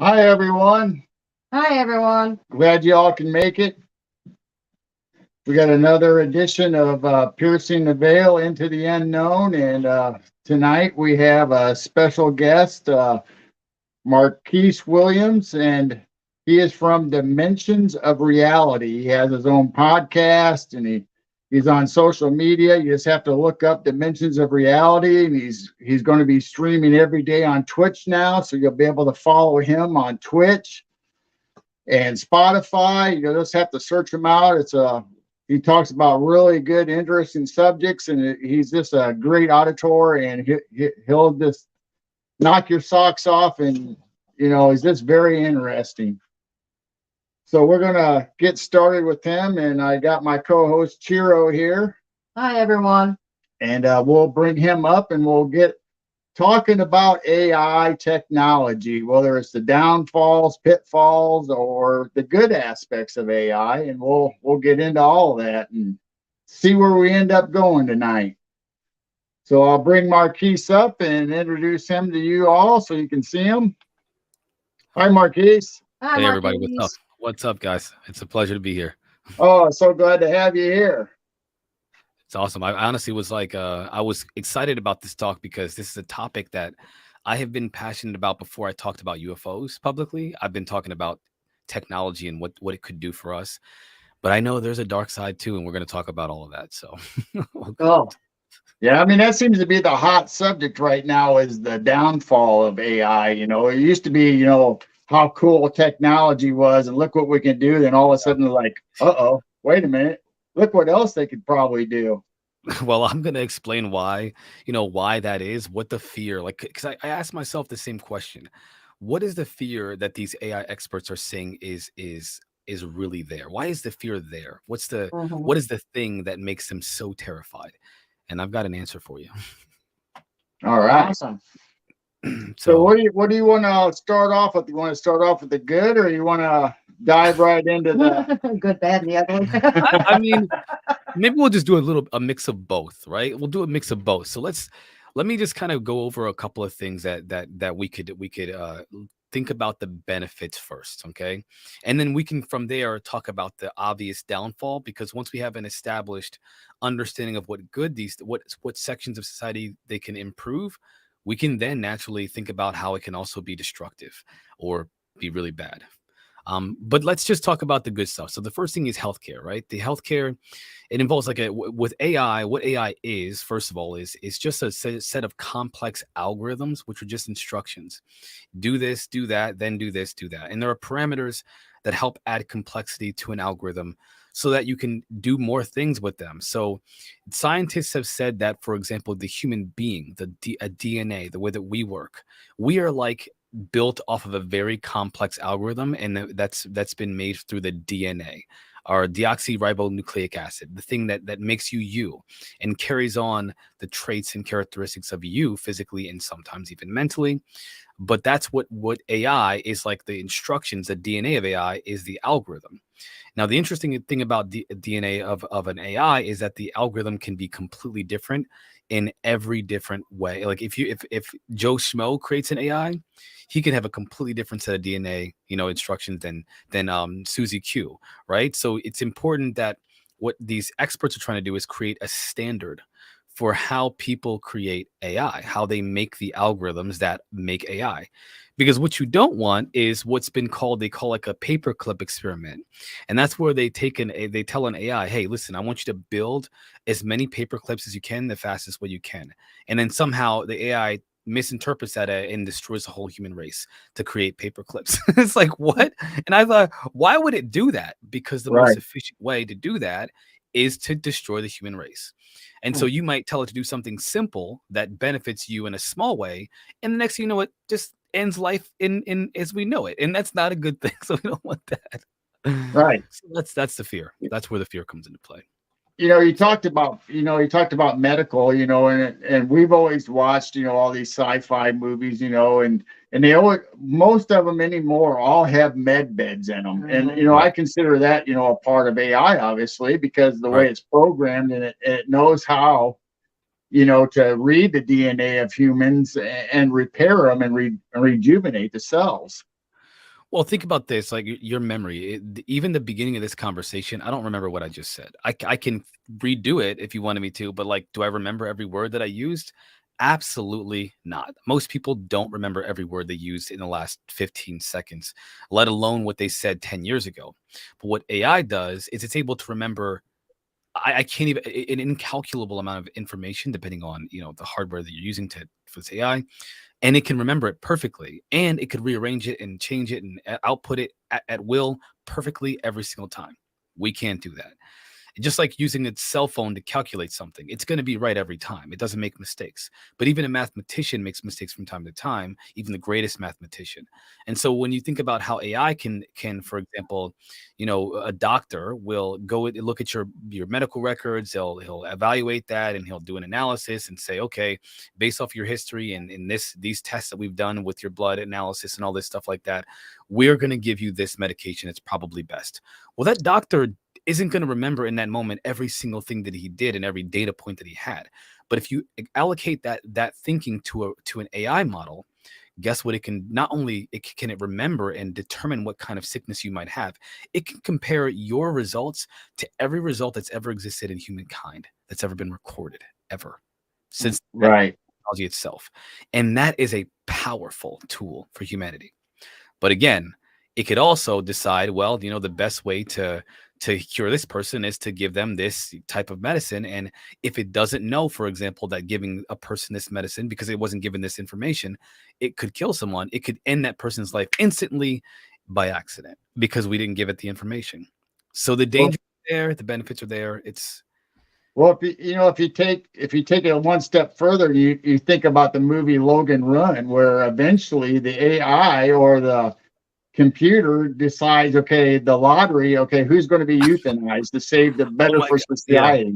Hi, everyone. Hi, everyone. Glad you all can make it. We got another edition of Piercing the Veil into the Unknown. And tonight we have a special guest, Marquise Williams, and he is from Dimensions of Reality. He has his own podcast and he's on social media. You just have to look up Dimensions of Reality, and he's going to be streaming every day on Twitch now, so you'll be able to follow him on Twitch and Spotify. You just have to search him out. He talks about really good, interesting subjects, and he's just a great auditor, and he'll just knock your socks off, and he's just very interesting. So we're gonna get started with him, and I got my co-host Chiro here. Hi, everyone. And we'll bring him up, and we'll get talking about AI technology, whether it's the downfalls, pitfalls, or the good aspects of AI, and we'll get into all of that and see where we end up going tonight. So I'll bring Marquise up and introduce him to you all so you can see him. Hi, Marquise. Hi, Hey, everybody. Marquise. What's up? What's up, guys? It's a pleasure to be here. Oh, so glad to have you here. It's awesome. I honestly was like, I was excited about this talk because this is a topic that I have been passionate about before I talked about UFOs publicly. I've been talking about technology and what it could do for us. But I know there's a dark side too, and we're going to talk about all of that. So, oh, yeah. I mean, that seems to be the hot subject right now is the downfall of AI. It used to be, how cool technology was, and look what we can do. Then all of a sudden, like, wait a minute, look what else they could probably do. Well, I'm going to explain why that is, what the fear, like, because I asked myself the same question. What is the fear that these AI experts are saying is really there? Why is the fear there? What is the thing that makes them so terrified? And I've got an answer for you. All right. Awesome. So what do you want to start off with? You want to start off with the good, or you want to dive right into the good, bad, and the ugly? I mean, maybe we'll just do a mix of both, right? We'll do a mix of both. So let me just kind of go over a couple of things that we could think about the benefits first, okay? And then we can from there talk about the obvious downfall, because once we have an established understanding of what sections of society they can improve, we can then naturally think about how it can also be destructive or be really bad. But let's just talk about the good stuff. So the first thing is healthcare, right? The healthcare, it involves with AI. What AI is, first of all, is just a set of complex algorithms, which are just instructions. Do this, do that, then do this, do that. And there are parameters that help add complexity to an algorithm so that you can do more things with them. So scientists have said that, for example, the human being, a DNA, the way that we work, we are like built off of a very complex algorithm, and that's been made through the DNA, or deoxyribonucleic acid, the thing that makes you and carries on the traits and characteristics of you physically and sometimes even mentally. But that's what AI is like. The instructions, the DNA of AI is the algorithm. Now, the interesting thing about the DNA of an AI is that the algorithm can be completely different in every different way. Like if Joe Schmo creates an AI, he can have a completely different set of DNA, instructions than Susie Q, right? So it's important that what these experts are trying to do is create a standard for how people create AI, how they make the algorithms that make AI. Because what you don't want is what's been called, they call like a paperclip experiment. And that's where they tell an AI, hey, listen, I want you to build as many paperclips as you can, the fastest way you can. And then somehow the AI misinterprets that and destroys the whole human race to create paperclips. It's like, what? And I thought, why would it do that? Because the most efficient way to do that is to destroy the human race. And so you might tell it to do something simple that benefits you in a small way, and the next thing you know, it just ends life in as we know it, and that's not a good thing. So we don't want that. Right. So that's the fear. That's where the fear comes into play. You talked about medical, and we've always watched, all these sci-fi movies, and they always, most of them anymore all have med beds in them. And, I consider that, a part of AI, obviously, because the way it's programmed, and it knows how, to read the DNA of humans and repair them and rejuvenate the cells. Well, think about this, like your memory, even the beginning of this conversation, I don't remember what I just said. I can redo it if you wanted me to, but like, do I remember every word that I used? Absolutely not. Most people don't remember every word they used in the last 15 seconds, let alone what they said 10 years ago. But what AI does is it's able to remember, I can't even, an incalculable amount of information, depending on, the hardware that you're using for this AI, and it can remember it perfectly, and it could rearrange it and change it and output it at will perfectly every single time. We can't do that. Just like using its cell phone to calculate something, it's going to be right every time. It doesn't make mistakes. But even a mathematician makes mistakes from time to time, even the greatest mathematician. And so when you think about how AI can, for example, a doctor will go and look at your medical records, he'll evaluate that, and he'll do an analysis and say, okay, based off your history and in these tests that we've done with your blood analysis and all this stuff like that, we're going to give you this medication. It's probably best. Well, that doctor isn't going to remember in that moment every single thing that he did and every data point that he had. But if you allocate that thinking to an AI model, guess what? It can not only can it remember and determine what kind of sickness you might have, it can compare your results to every result that's ever existed in humankind, that's ever been recorded ever since Right. technology itself. And that is a powerful tool for humanity. But again, it could also decide, well, the best way to cure this person is to give them this type of medicine. And if it doesn't know, for example, that giving a person this medicine because it wasn't given this information, it could kill someone. It could end that person's life instantly by accident because we didn't give it the information. So the danger is there, the benefits are there. Well, if you take it one step further, you think about the movie Logan Run, where eventually the AI or the computer decides, okay, the lottery, okay, who's going to be euthanized to save the better for society.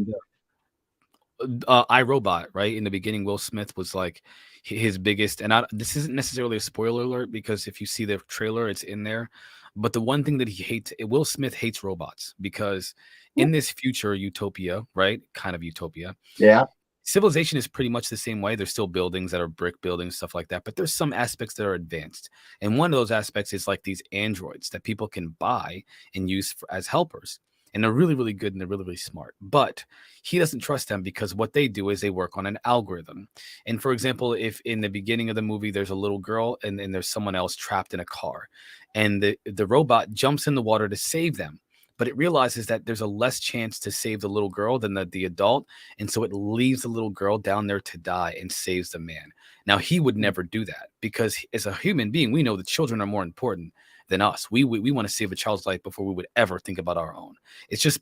iRobot, right? In the beginning, Will Smith was like his biggest, and this isn't necessarily a spoiler alert because if you see the trailer, it's in there. But the one thing that he hates, Will Smith hates robots because in this future utopia, right? Kind of utopia. Yeah. Civilization is pretty much the same way. There's still buildings that are brick buildings, stuff like that. But there's some aspects that are advanced. And one of those aspects is like these androids that people can buy and use as helpers. And they're really, really good and they're really, really smart. But he doesn't trust them because what they do is they work on an algorithm. And for example, if in the beginning of the movie, there's a little girl and there's someone else trapped in a car and the robot jumps in the water to save them. But it realizes that there's a less chance to save the little girl than the adult. And so it leaves the little girl down there to die and saves the man. Now, he would never do that because as a human being, we know that children are more important than us. We want to save a child's life before we would ever think about our own. It's just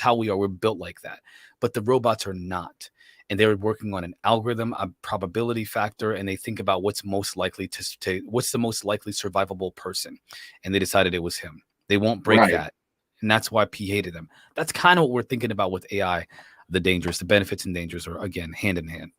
how we are. We're built like that. But the robots are not. And they're working on an algorithm, a probability factor, and they think about what's most likely what's the most likely survivable person. And they decided it was him. They won't break that. And that's why P hated them. That's kind of what we're thinking about with AI. The benefits and dangers are, again, hand in hand.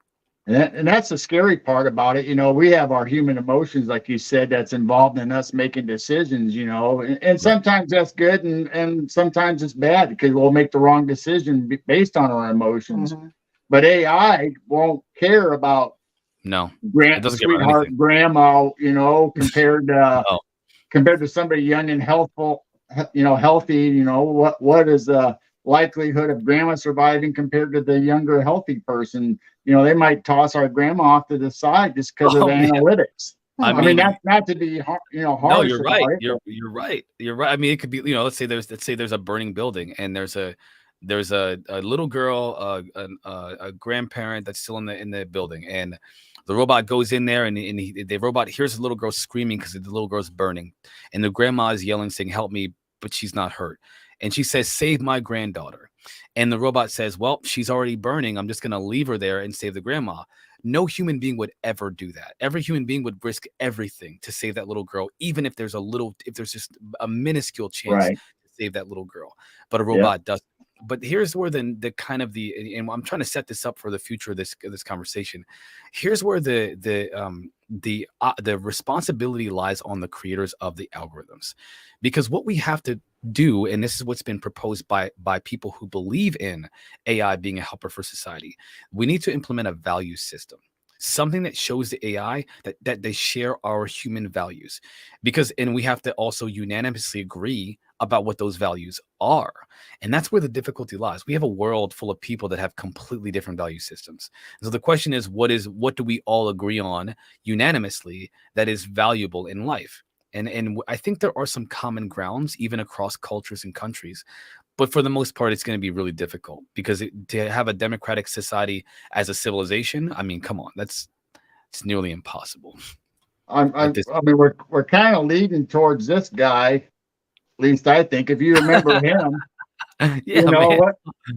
And that's the scary part about it. We have our human emotions, like you said, that's involved in us making decisions, and sometimes that's good and sometimes it's bad because we'll make the wrong decision based on our emotions. Mm-hmm. But AI won't care about sweetheart grandma, compared to somebody young and healthful. Healthy, what is the likelihood of grandma surviving compared to the younger healthy person? They might toss our grandma off to the side just because of the analytics. I mean, that's not to be, harsh. No, you're right. You're right. You're right. I mean, it could be, let's say there's a burning building and there's a little girl, a grandparent that's still in the building, and the robot goes in there and the robot hears the little girl screaming because the little girl's burning. And the grandma is yelling, saying, help me, but she's not hurt. And she says, save my granddaughter. And the robot says, well, she's already burning. I'm just going to leave her there and save the grandma. No human being would ever do that. Every human being would risk everything to save that little girl, even if there's just a minuscule chance to save that little girl. But a robot doesn't. But here's where and I'm trying to set this up for the future of this conversation. Here's where the responsibility lies on the creators of the algorithms, because what we have to do, and this is what's been proposed by people who believe in AI being a helper for society, we need to implement a value system. something that shows the AI that they share our human values, and we have to also unanimously agree about what those values are. And that's where the difficulty lies. We have a world full of people that have completely different value systems. So the question is, what do we all agree on unanimously that is valuable in life? And I think there are some common grounds even across cultures and countries. But for the most part, it's going to be really difficult because to have a democratic society as a civilization, I mean, come on, it's nearly impossible. I mean, we're kind of leading towards this guy. At least I think, if you remember him, Yeah, you know, man.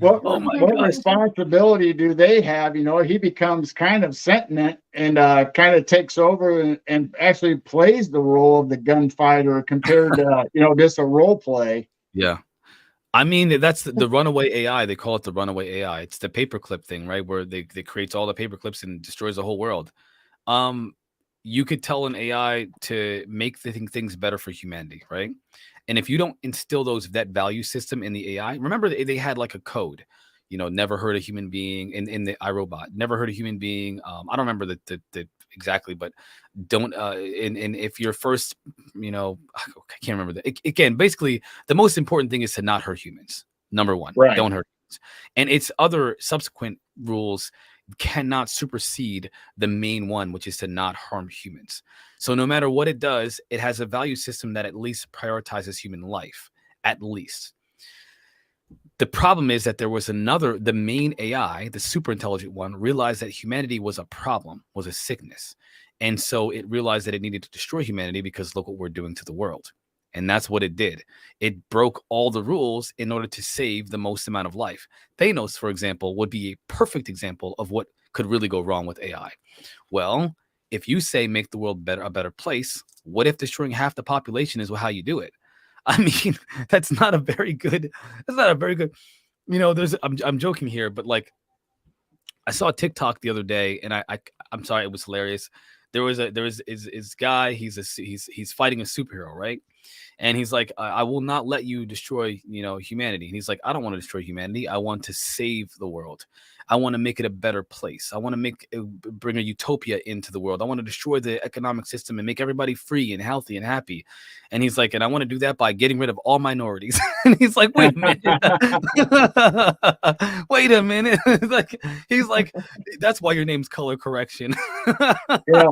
what Oh my what God. responsibility do they have? You know, he becomes kind of sentient and kind of takes over and actually plays the role of the gunfighter compared to, you know, just a role play. Yeah. I mean, that's the runaway AI. They call it the runaway AI. It's the paperclip thing, right? Where they creates all the paperclips and destroys the whole world. You could tell an AI to make things better for humanity, right? And if you don't instill that value system in the AI, remember they had like a code, you know, never hurt a human being in the iRobot, never hurt a human being. I don't remember the exactly, but don't and if you're first, you know, I can't remember that. Again, basically, the most important thing is to not hurt humans. Number one, Right. don't hurt humans. And its other subsequent rules cannot supersede the main one, which is to not harm humans. So no matter what it does, it has a value system that at least prioritizes human life, at least. The problem is that there was the main AI, the super intelligent one, realized that humanity was a problem, was a sickness. And so it realized that it needed to destroy humanity because look what we're doing to the world. And that's what it did. It broke all the rules in order to save the most amount of life. Thanos, for example, would be a perfect example of what could really go wrong with AI. Well, if you say make the world a better place, what if destroying half the population is how you do it? I mean, that's not a very good, you know, I'm joking here, but like I saw a TikTok the other day and I'm sorry, it was hilarious. There was this guy, he's fighting a superhero, right? And he's like, I will not let you destroy, you know, humanity. And he's like, I don't want to destroy humanity. I want to save the world. I want to make it a better place. I want to bring a utopia into the world. I want to destroy the economic system and make everybody free and healthy and happy. And he's like, and I want to do that by getting rid of all minorities. And he's like, wait a minute. Wait a minute. He's like, that's why your name's color correction. Yeah.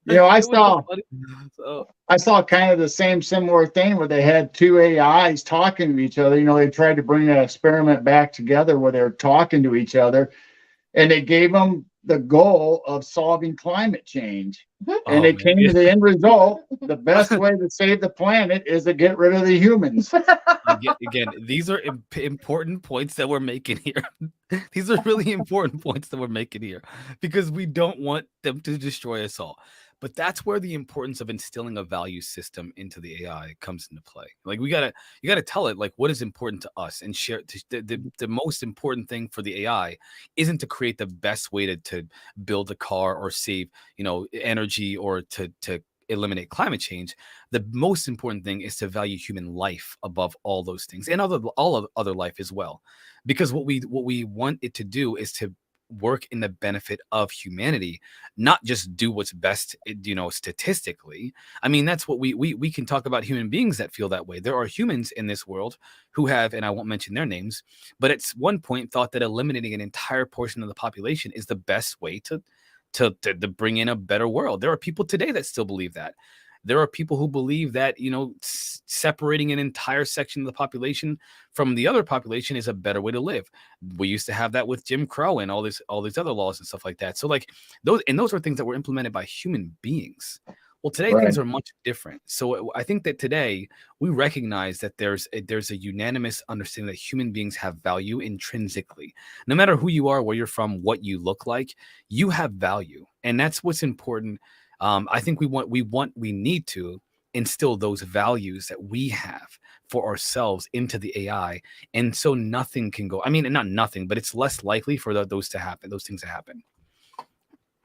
You know, I saw So, kind of the similar thing where they had two AIs talking to each other. You know, they tried to bring that experiment back together where they're talking to each other, and they gave them the goal of solving climate change. And they came to the end result. The best way to save the planet is to get rid of the humans. Again, these are important points that we're making here. These are really important points that we're making here because we don't want them to destroy us all. But that's where the importance of instilling a value system into the AI comes into play. Like you gotta tell it like what is important to us and share. The most important thing for the AI isn't to create the best way to build a car or save, you know, energy or to eliminate climate change. The most important thing is to value human life above all those things and all of other life as well. Because what we want it to do is to work in the benefit of humanity, not just do what's best, you know, statistically. I mean, that's what we can talk about human beings that feel that way. There are humans in this world who have, and I won't mention their names, but at one point thought that eliminating an entire portion of the population is the best way to bring in a better world. There are people today that still believe that. There are people who believe that, you know, separating an entire section of the population from the other population is a better way to live. We used to have that with Jim Crow and all these other laws and stuff like that. So like those are things that were implemented by human beings. Well, today things are much different. So I think that today we recognize that there's a unanimous understanding that human beings have value intrinsically. No matter who you are, where you're from, what you look like, you have value, and that's what's important. I think we need to instill those values that we have for ourselves into the AI, and so nothing can go. I mean, not nothing, but it's less likely for those things to happen.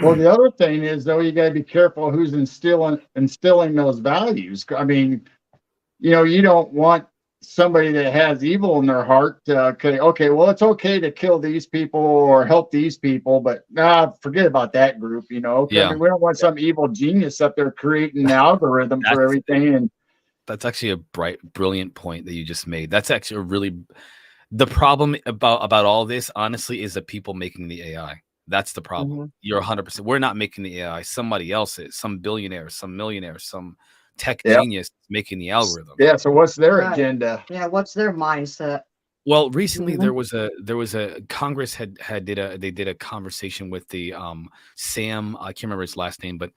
Well, the other thing is, though, you got to be careful who's instilling those values. I mean, you know, you don't want somebody that has evil in their heart, okay, well, it's okay to kill these people or help these people, but forget about that group. I Yeah. mean, we don't want some evil genius up there creating the algorithm for everything. And that's actually a brilliant point that you just made. That's actually a really, the problem about all this, honestly, is the people making the AI. That's the problem. You're 100%. We're not making the AI. Somebody else is. Some billionaire, some millionaire, some tech genius making the algorithm. Yeah. So what's their agenda? Yeah. What's their mindset? Well, recently there was a Congress did a conversation with the Sam, I can't remember his last name, but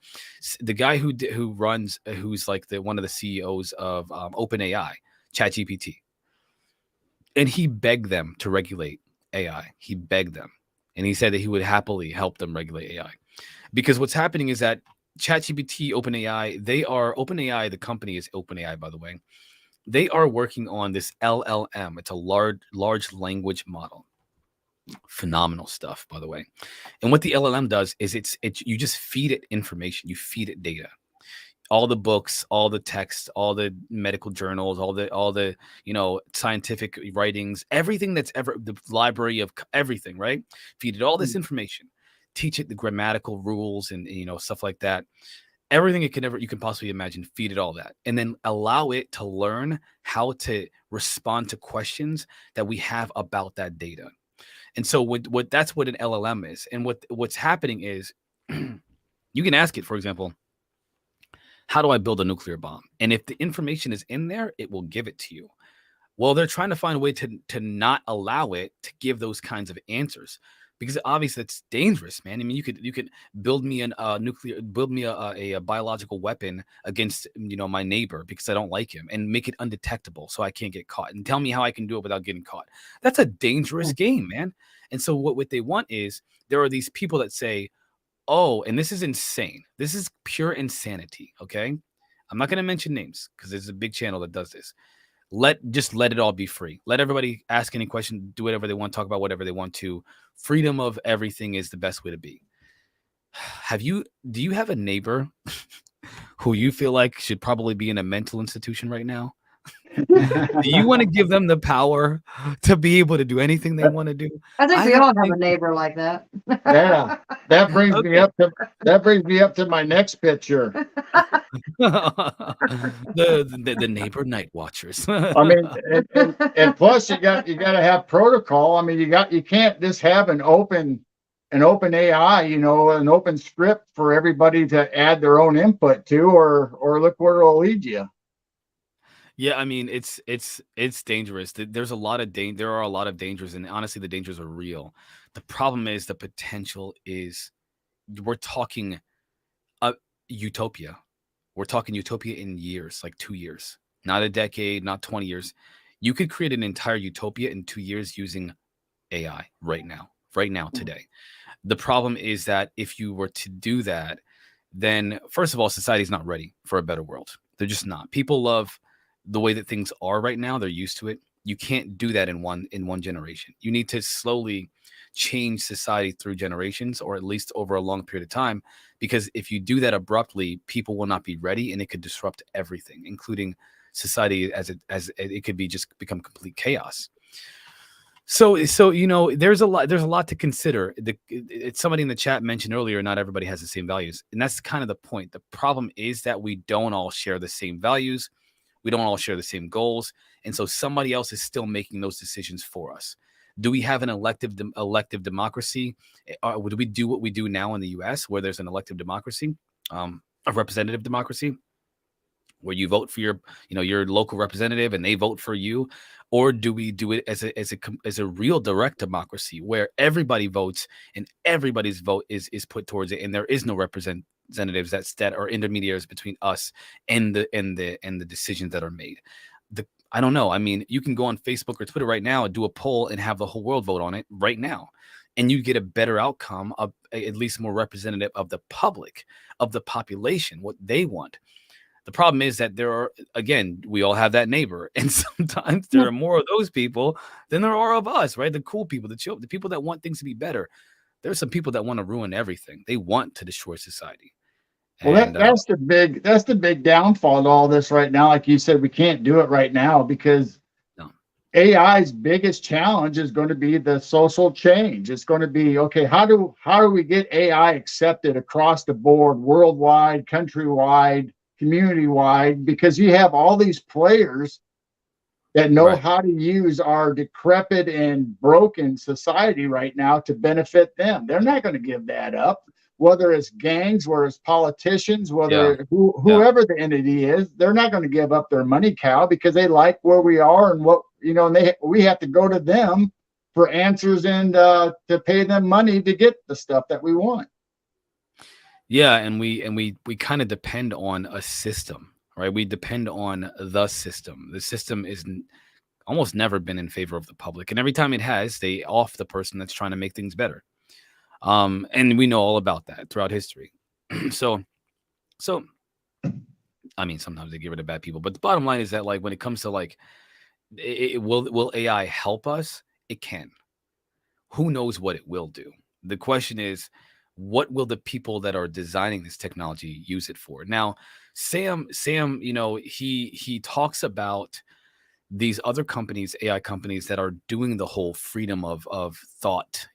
the guy who's like one of the CEOs of OpenAI, ChatGPT, and he begged them to regulate AI. He begged them, and he said that he would happily help them regulate AI, because what's happening is that ChatGPT, OpenAI, OpenAI, the company is OpenAI, by the way. They are working on this LLM. It's a large language model. Phenomenal stuff, by the way. And what the LLM does is you just feed it information. You feed it data. All the books, all the text, all the medical journals, all the scientific writings, everything that's ever the library of everything, right? Feed it all this information. Teach it the grammatical rules and stuff like that. Everything you can possibly imagine, feed it all that, and then allow it to learn how to respond to questions that we have about that data. And so that's what an LLM is. And what's happening is you can ask it, for example, how do I build a nuclear bomb? And if the information is in there, it will give it to you. Well, they're trying to find a way to not allow it to give those kinds of answers, because obviously it's dangerous, man. I mean, you could build me a biological weapon against my neighbor because I don't like him, and make it undetectable so I can't get caught, and tell me how I can do it without getting caught. That's a dangerous game, man. And so what they want is, there are these people that say, oh, and this is insane. This is pure insanity. Okay, I'm not going to mention names because there's a big channel that does this. Just let it all be free. Let everybody ask any question, do whatever they want, talk about whatever they want to. Freedom of everything is the best way to be. Do you have a neighbor who you feel like should probably be in a mental institution right now? Do you want to give them the power to be able to do anything they want to do? I think we all have a neighbor like that. Yeah, that brings me up to my next picture. the neighbor night watchers. I mean, and plus you got to have protocol. I mean, you can't just have an open AI, an open script for everybody to add their own input to, or look where it'll lead you. Yeah, I mean, it's dangerous. There are a lot of dangers, and honestly, the dangers are real. The problem is the potential is, we're talking utopia. We're talking utopia in years, like 2 years, not a decade, not 20 years. You could create an entire utopia in 2 years using AI right now, today. The problem is that if you were to do that, then first of all, society's not ready for a better world. They're just not. People love the way that things are right now. They're used to it. You can't do that in one generation. You need to slowly change society through generations, or at least over a long period of time, because if you do that abruptly, people will not be ready, and it could disrupt everything, including society as it could become complete chaos. So there's a lot to consider. It's somebody in the chat mentioned earlier, not everybody has the same values, and that's kind of the point. The problem is that we don't all share the same values. We don't all share the same goals. And so somebody else is still making those decisions for us. Do we have an elective democracy? Do we do what we do now in the US, where there's an elective democracy, a representative democracy, where you vote for your local representative and they vote for you? Or do we do it as a real direct democracy, where everybody votes and everybody's vote is put towards it, and there is no representatives that are intermediaries between us and the decisions that are made? I don't know. I mean, you can go on Facebook or Twitter right now and do a poll and have the whole world vote on it right now, and you get a better outcome, of at least more representative of the public, of the population, what they want. The problem is that we all have that neighbor, and sometimes there are more of those people than there are of us, right? The cool people, the people that want things to be better. There are some people that want to ruin everything. They want to destroy society. Well, that's the big downfall to all this right now. Like you said, we can't do it right now because AI's biggest challenge is going to be the social change. It's going to be, okay, how do we get AI accepted across the board, worldwide, countrywide, community-wide? Because you have all these players that know Right. how to use our decrepit and broken society right now to benefit them. They're not going to give that up. Whether it's gangs, whether it's politicians, Yeah. whether whoever the entity is, they're not going to give up their money cow because they like where we are and what, and we have to go to them for answers and to pay them money to get the stuff that we want. Yeah, and we kind of depend on a system, right? We depend on the system. The system is almost never been in favor of the public, and every time it has, they off the person that's trying to make things better. And we know all about that throughout history. so, I mean, sometimes they get rid of bad people, but the bottom line is that, like, when it comes to like, will AI help us? It can. Who knows what it will do? The question is, what will the people that are designing this technology use it for? Now, Sam, he talks about these other companies, AI companies that are doing the whole freedom of thought,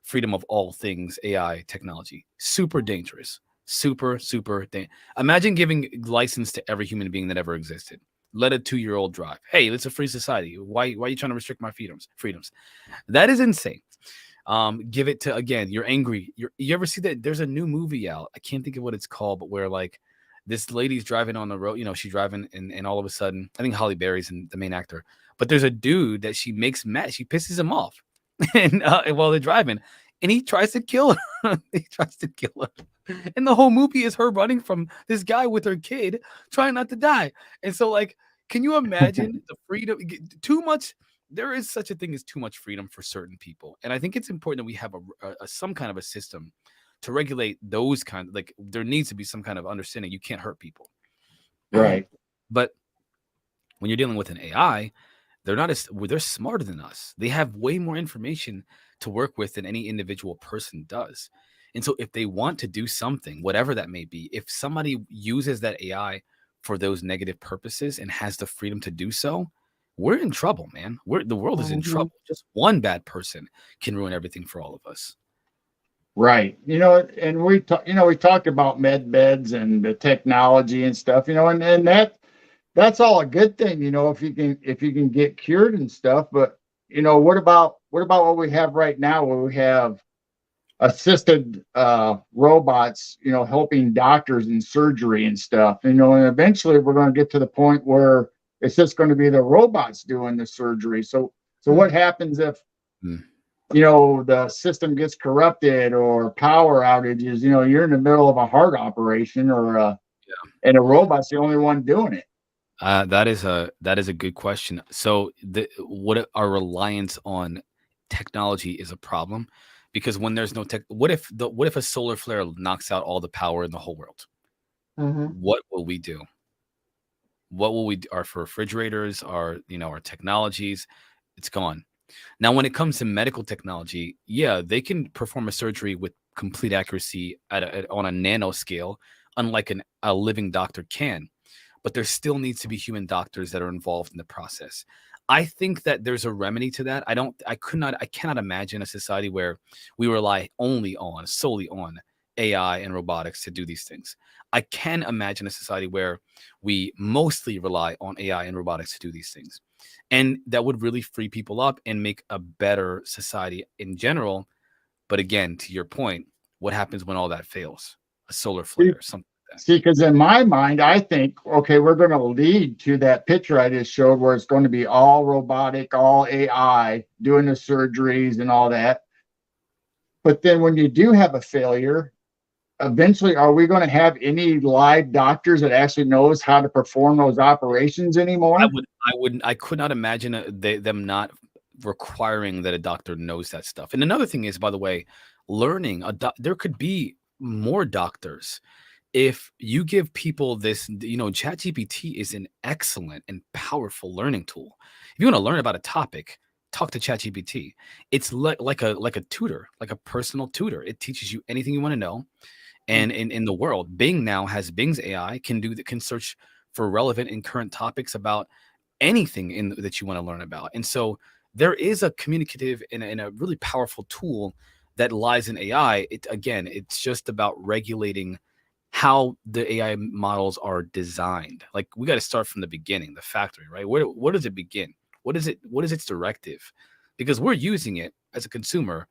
freedom of all things AI technology. Super dangerous. Super, super dangerous. Imagine giving license to every human being that ever existed. Let a 2-year-old drive. Hey, it's a free society. Why are you trying to restrict my freedoms? That is insane. Give it to, again, you're angry. You ever see that? There's a new movie out. I can't think of what it's called, but where like this lady's driving on the road, she's driving and all of a sudden, I think Halle Berry's the main actor, but there's a dude that she makes mad. She pisses him off and while they're driving and he tries to kill her. And the whole movie is her running from this guy with her kid trying not to die. And so like, can you imagine the freedom? Too much. There is such a thing as too much freedom for certain people. And I think it's important that we have some kind of a system to regulate those kind of, like, there needs to be some kind of understanding. You can't hurt people. Right. But when you're dealing with an AI, they're smarter than us. They have way more information to work with than any individual person does. And so if they want to do something, whatever that may be, if somebody uses that AI for those negative purposes and has the freedom to do so, we're in trouble, man. The world is in trouble. Just one bad person can ruin everything for all of us. Right. And we talked about med beds and the technology and stuff, and that's all a good thing, if you can get cured and stuff. But what about what we have right now, where we have assisted robots, helping doctors in surgery and stuff, and eventually we're going to get to the point where it's just going to be the robots doing the surgery. So what happens if the system gets corrupted or power outages? You're in the middle of a heart operation and a robot's the only one doing it. That is a good question. So what our reliance on technology is a problem, because when there's no tech, what if a solar flare knocks out all the power in the whole world? What will we do? What will we do? Our refrigerators, our technologies, it's gone. Now, when it comes to medical technology, yeah, they can perform a surgery with complete accuracy on a nano scale, unlike a living doctor can. But there still needs to be human doctors that are involved in the process. I think that there's a remedy to that. I cannot imagine a society where we rely solely on AI and robotics to do these things. I can imagine a society where we mostly rely on AI and robotics to do these things. And that would really free people up and make a better society in general. But again, to your point, what happens when all that fails? A solar flare, something. See, because in my mind, I think, okay, we're going to lead to that picture I just showed, where it's going to be all robotic, all AI doing the surgeries and all that. But then when you do have a failure, eventually, are we going to have any live doctors that actually knows how to perform those operations anymore? I could not imagine them not requiring that a doctor knows that stuff. And another thing is, by the way, learning, there could be more doctors. If you give people this, ChatGPT is an excellent and powerful learning tool. If you want to learn about a topic, talk to ChatGPT. It's like a tutor, like a personal tutor. It teaches you anything you want to know. And in the world, Bing now has Bing's AI can search for relevant and current topics about anything that you want to learn about. And so there is a communicative and a really powerful tool that lies in AI. It's just about regulating how the AI models are designed. Like, we got to start from the beginning, the factory, right? Where does it begin? What is its directive? Because we're using it as a consumer,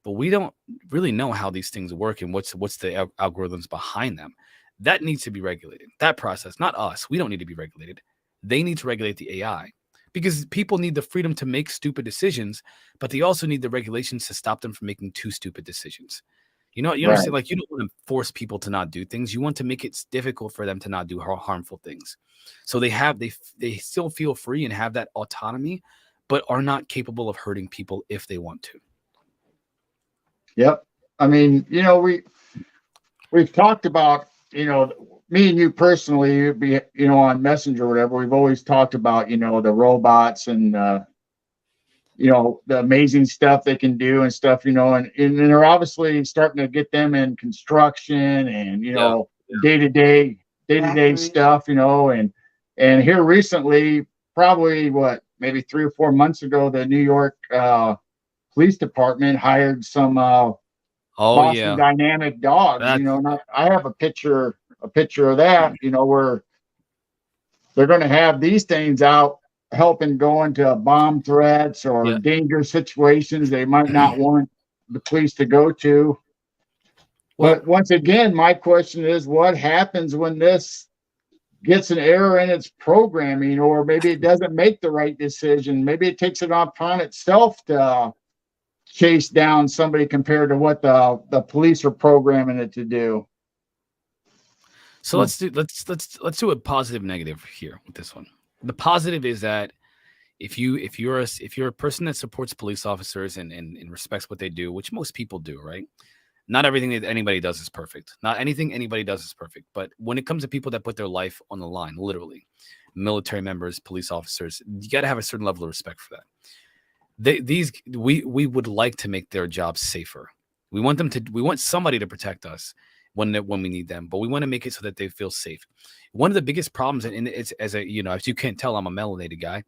but we don't really know how these things work and what's the algorithms behind them. That needs to be regulated. That process, not us. We don't need to be regulated. They need to regulate the AI, because people need the freedom to make stupid decisions, but they also need the regulations to stop them from making too stupid decisions. You understand? Like, you don't want to force people to not do things. You want to make it difficult for them to not do harmful things. So they still feel free and have that autonomy, but are not capable of hurting people if they want to. Yep. I mean, we've talked about, me and you personally, on Messenger or whatever, we've always talked about, the robots and, the amazing stuff they can do and stuff, and they're obviously starting to get them in construction and, day-to-day Factories. stuff, and here recently, probably maybe 3 or 4 months ago, the New York police department hired some Boston Dynamic dogs. I have a picture of that, where they're going to have these things out helping go into bomb threats or dangerous situations they might not want the police to go to. But once again, my question is, what happens when this gets an error in its programming, or maybe it doesn't make the right decision? Maybe it takes it upon itself to chase down somebody compared to what the police are programming it to do. So let's do a positive negative here with this one. The positive is that if you're a person that supports police officers and respects what they do, which most people do, right? Not everything that anybody does is perfect. Not anything anybody does is perfect. But when it comes to people that put their life on the line, literally, military members, police officers, you got to have a certain level of respect for that. We would like to make their jobs safer. We want somebody to protect us when we need them, but we want to make it so that they feel safe. One of the biggest problems, and it's as you can't tell, I'm a melanated guy,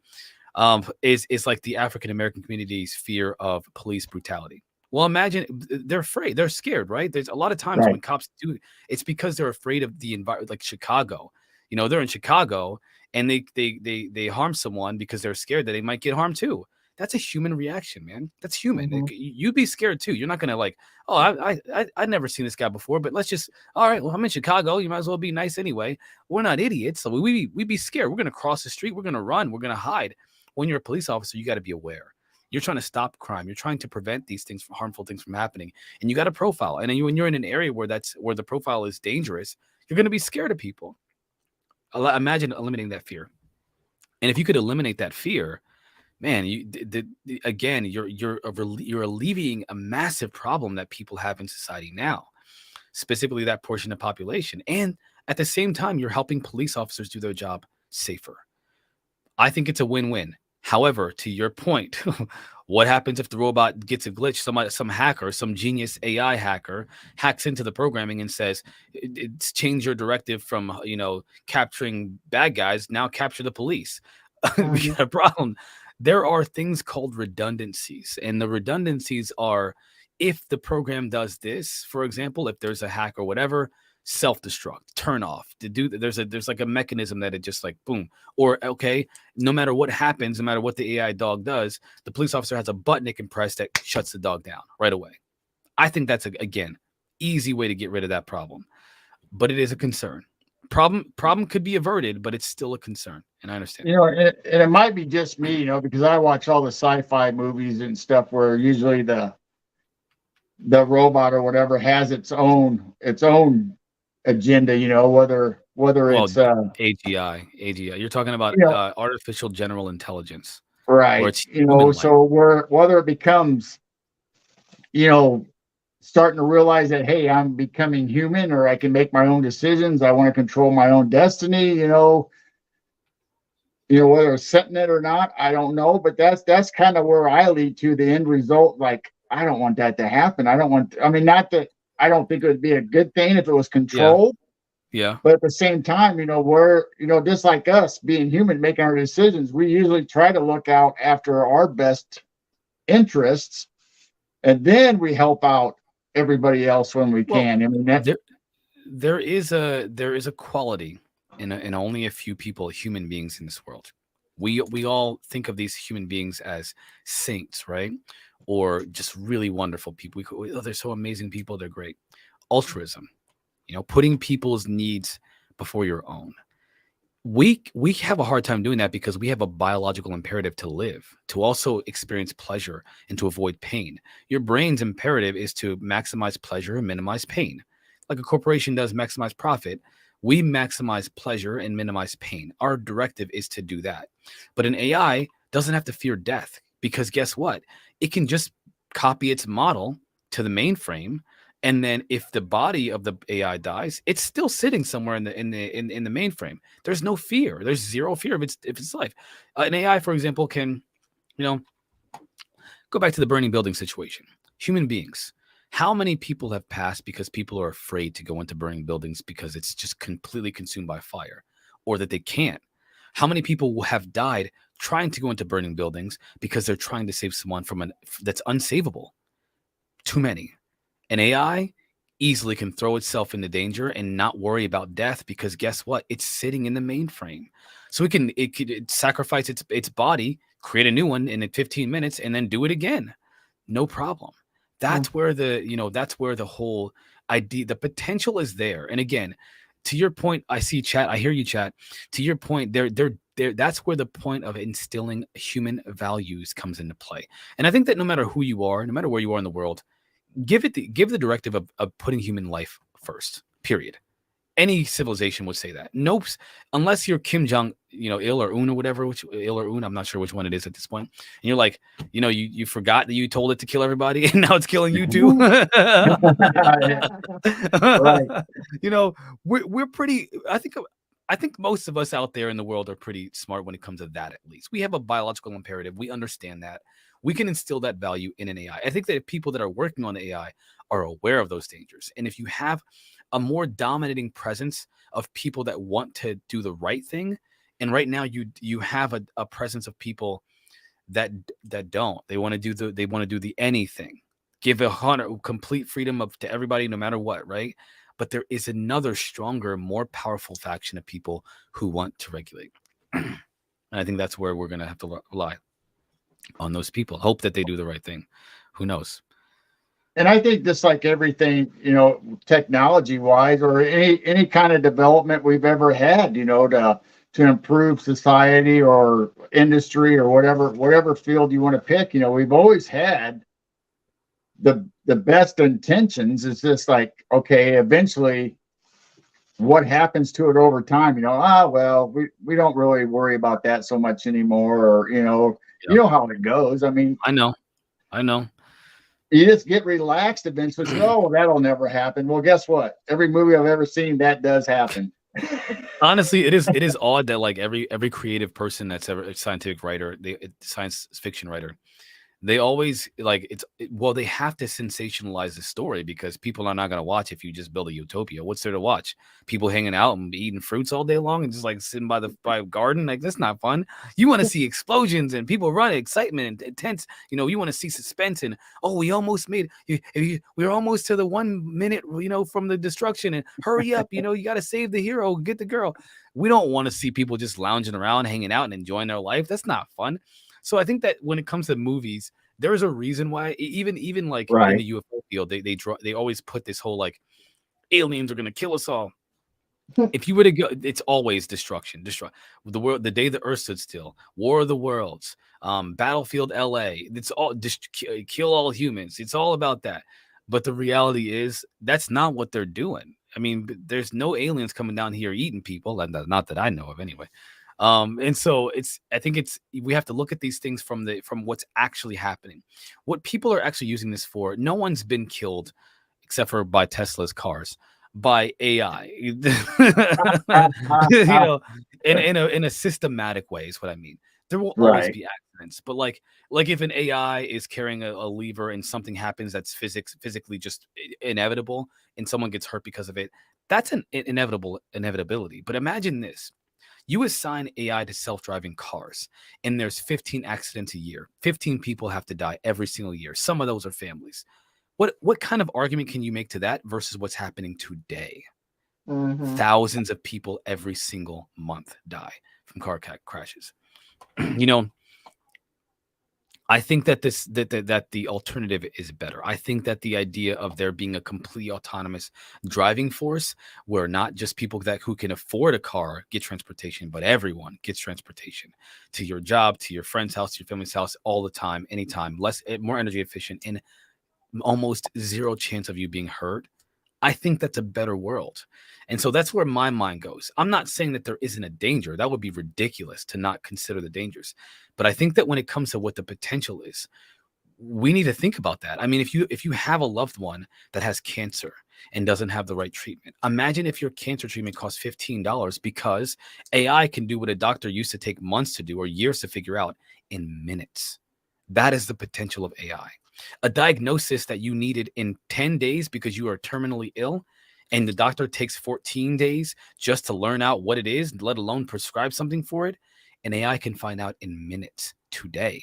is like the African American community's fear of police brutality. Well, imagine they're afraid, they're scared, right? There's a lot of times when cops do, it's because they're afraid of the environment, like Chicago. They're in Chicago and they harm someone because they're scared that they might get harmed too. That's a human reaction, man. That's human. Mm-hmm. You'd be scared too. You're not gonna like, I've never seen this guy before, but all right, well, I'm in Chicago. You might as well be nice anyway. We're not idiots. So we'd be scared. We're gonna cross the street. We're gonna run. We're gonna hide. When you're a police officer, you got to be aware. You're trying to stop crime. You're trying to prevent these things, harmful things from happening. And you got to profile. And then when you're in an area where the profile is dangerous, you're going to be scared of people. Imagine eliminating that fear. And if you could eliminate that fear, man, you're alleviating a massive problem that people have in society now, specifically that portion of population. And at the same time, you're helping police officers do their job safer. I think it's a win-win. However, to your point, what happens if the robot gets a glitch? Some hacker, some genius AI hacker hacks into the programming and says, it's changed your directive from, capturing bad guys, now capture the police. We got a problem. There are things called redundancies, and the redundancies are, if the program does this, for example, if there's a hack or whatever, self-destruct, turn off. There's like a mechanism that it just like boom. Or no matter what happens, no matter what the AI dog does, the police officer has a button it can press that shuts the dog down right away. I think that's again easy way to get rid of that problem, but it is a concern. Problem could be averted, but it's still a concern, and I understand. And it might be just me, because I watch all the sci-fi movies and stuff where usually the robot or whatever has its own agenda, whether it's AGI. You're talking about artificial general intelligence, right? So whether it becomes, starting to realize that, hey, I'm becoming human, or I can make my own decisions. I want to control my own destiny. Whether it's setting it or not, I don't know. But that's kind of where I lead to the end result. Like, I don't want that to happen. Not that I don't think it would be a good thing if it was controlled. Yeah. But at the same time, we're, just like us being human, making our decisions, we usually try to look out after our best interests, and then we help out everybody else when we Well, can. I mean, that, there is a quality in only a few people, human beings in this world. We all think of these human beings as saints, right? Or just really wonderful people. Oh, they're so amazing people. They're great. Altruism, putting people's needs before your own. We have a hard time doing that because we have a biological imperative to live, to also experience pleasure and to avoid pain. Your brain's imperative is to maximize pleasure and minimize pain. Like a corporation does maximize profit, we maximize pleasure and minimize pain. Our directive is to do that. But an AI doesn't have to fear death because guess what? It can just copy its model to the mainframe, and then if the body of the AI dies, it's still sitting somewhere in the mainframe. There's no fear. There's zero fear of its life. An AI, for example, can, go back to the burning building situation. Human beings. How many people have passed because people are afraid to go into burning buildings because it's just completely consumed by fire, or that they can't? How many people have died trying to go into burning buildings because they're trying to save someone that's unsavable? Too many. An AI easily can throw itself into danger and not worry about death because guess what? It's sitting in the mainframe. So it could sacrifice its body, create a new one in 15 minutes, and then do it again. No problem. That's where that's where the whole idea, the potential is there. And again, to your point, I see chat, I hear you chat. To your point, that's where the point of instilling human values comes into play. And I think that no matter who you are, no matter where you are in the world, give the directive of putting human life first, period. Any civilization would say that. Nope. Unless you're Kim Jong, Il or Un or whatever, Il or Un, I'm not sure which one it is at this point. And you're like, you forgot that you told it to kill everybody and now it's killing you too. right. We're pretty, I think most of us out there in the world are pretty smart when it comes to that. At least we have a biological imperative. We understand that. We can instill that value in an AI. I think that if people that are working on the AI are aware of those dangers, and if you have a more dominating presence of people that want to do the right thing, and right now you have a presence of people that don't. They want to do the anything, give complete freedom to everybody, no matter what, right? But there is another stronger, more powerful faction of people who want to regulate, and I think that's where we're going to have to rely on those people. Hope that they do the right thing. Who knows? And I think just like everything, technology wise, or any kind of development we've ever had, to improve society or industry or whatever field you want to pick, we've always had the best intentions. It's just like, okay, eventually what happens to it over time, well, we don't really worry about that so much anymore, or you know how it goes. I mean, I know. You just get relaxed eventually. So, oh, well, that'll never happen. Well, guess what? Every movie I've ever seen, that does happen. Honestly, it is odd that like every creative person that's ever a scientific writer, science fiction writer, they always they have to sensationalize the story because people are not going to watch if you just build a utopia. What's there to watch? People hanging out and eating fruits all day long and just like sitting by a garden. Like, that's not fun. You want to see explosions and people running, excitement and intense. You want to see suspense and, oh, we almost made we're almost to the 1 minute, from the destruction, and hurry up. You got to save the hero, get the girl. We don't want to see people just lounging around, hanging out and enjoying their life. That's not fun. So I think that when it comes to movies, there's a reason why even like in the UFO field, they always put this whole like aliens are gonna kill us all. If you were to go, it's always destruction. The world, the day the earth stood still, War of the Worlds, Battlefield LA. It's all just kill all humans. It's all about that. But the reality is that's not what they're doing. I mean, there's no aliens coming down here eating people, and not that I know of anyway. And so I think we have to look at these things from what's actually happening, what people are actually using this for. No one's been killed except for by Tesla's cars by AI, in a systematic way is what I mean. There will always be accidents, but like if an AI is carrying a lever and something happens that's physically just inevitable and someone gets hurt because of it, that's an inevitability. But imagine this. You assign AI to self-driving cars, and there's 15 accidents a year. 15 people have to die every single year. Some of those are families. What kind of argument can you make to that versus what's happening today? Mhm. Thousands of people every single month die from car crashes. You know, I think that that the alternative is better. I think that the idea of there being a completely autonomous driving force, where not just people who can afford a car get transportation, but everyone gets transportation to your job, to your friend's house, to your family's house, all the time, anytime, more energy efficient, and almost zero chance of you being hurt. I think that's a better world. And so that's where my mind goes. I'm not saying that there isn't a danger. That would be ridiculous to not consider the dangers. But I think that when it comes to what the potential is, we need to think about that. I mean, if you have a loved one that has cancer and doesn't have the right treatment, imagine if your cancer treatment costs $15 because AI can do what a doctor used to take months to do or years to figure out in minutes. That is the potential of AI. A diagnosis that you needed in 10 days because you are terminally ill, and the doctor takes 14 days just to learn out what it is, let alone prescribe something for it, and AI can find out in minutes today.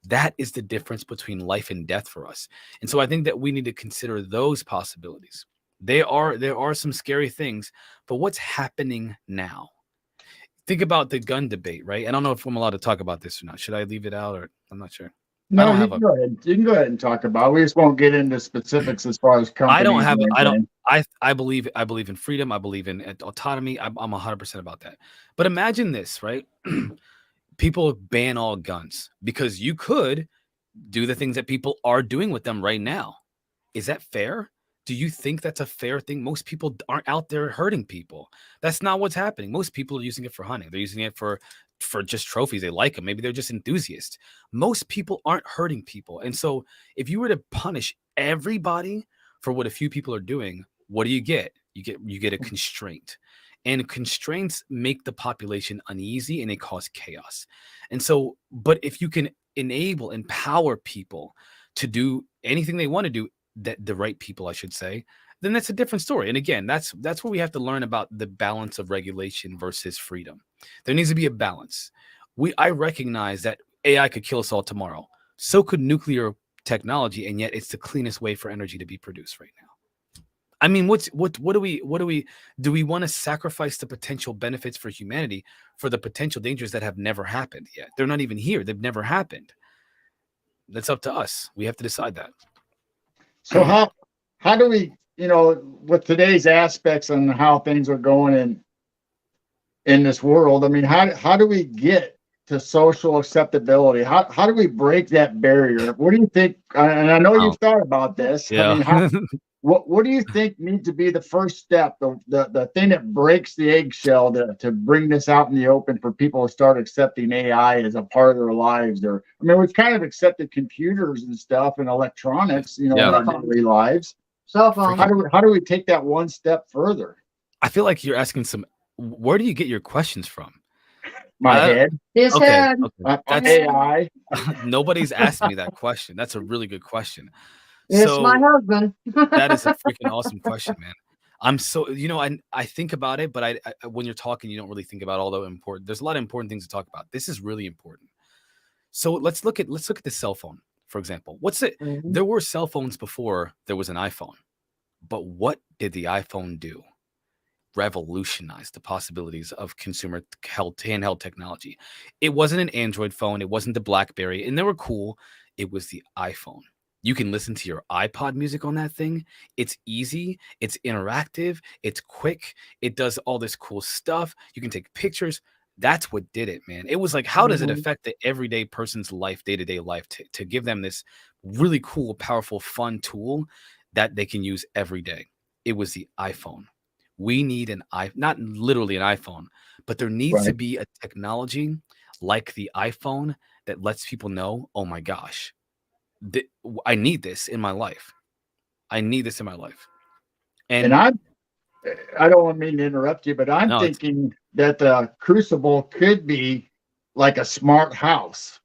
That is the difference between life and death for us. And so I think that we need to consider those possibilities. There are some scary things, but what's happening now? Think about the gun debate, right? I don't know if I'm allowed to talk about this or not. Should I leave it out, or I'm not sure. No, you can go ahead. You can go ahead and talk about it. We just won't get into specifics as far as companies. I believe in freedom. I believe in autonomy. I'm 100% about that. But imagine this, right? People ban all guns because you could do the things that people are doing with them right now. Is that fair? Do you think that's a fair thing? Most people aren't out there hurting people. That's not what's happening. Most people are using it for hunting. They're using it for just trophies. They like them. Maybe they're just enthusiasts. Most people aren't hurting people. And so if you were to punish everybody for what a few people are doing, what do you get? You get a constraint. And constraints make the population uneasy and they cause chaos. And so, but if you can empower people to do anything they want to do, that the right people, I should say, then that's a different story. And again, that's where we have to learn about the balance of regulation versus freedom. There needs to be a balance. I recognize that AI could kill us all tomorrow. So could nuclear technology, and yet it's the cleanest way for energy to be produced right now. I mean, what do we want to sacrifice the potential benefits for humanity for the potential dangers that have never happened yet? They're not even here. They've never happened. That's up to us. We have to decide that. So how do we, with today's aspects and how things are going in this world, I mean, how do we get to social acceptability? How do we break that barrier? What do you think? And I know you've thought about this. Yeah. I mean, what do you think needs to be the first step, the thing that breaks the eggshell to bring this out in the open for people to start accepting AI as a part of their lives? Or, I mean, we've kind of accepted computers and stuff and electronics, in our daily lives. Cell phone. How do we take that one step further? I feel like you're asking where do you get your questions from? My head. His head. That's AI. Nobody's asked me that question. That's a really good question. It's my husband. That is a freaking awesome question, man. I'm so, I think about it, but I when you're talking, you don't really think about all the important. There's a lot of important things to talk about. This is really important. So let's look at the cell phone, for example. Mm-hmm. There were cell phones before there was an iPhone, but what did the iPhone do? Revolutionized the possibilities of consumer handheld technology. It wasn't an Android phone. It wasn't the BlackBerry, and they were cool. It was the iPhone. You can listen to your iPod music on that thing. It's easy. It's interactive. It's quick. It does all this cool stuff. You can take pictures. That's what did it, man. It was like, how does it affect the everyday person's life, day-to-day life, to give them this really cool, powerful, fun tool that they can use every day? It was the iPhone. We need not literally an iPhone, but there needs to be a technology like the iPhone that lets people know, oh my gosh, I need this in my life. I need this in my life. And I don't mean to interrupt you, but I'm thinking that the Crucible could be like a smart house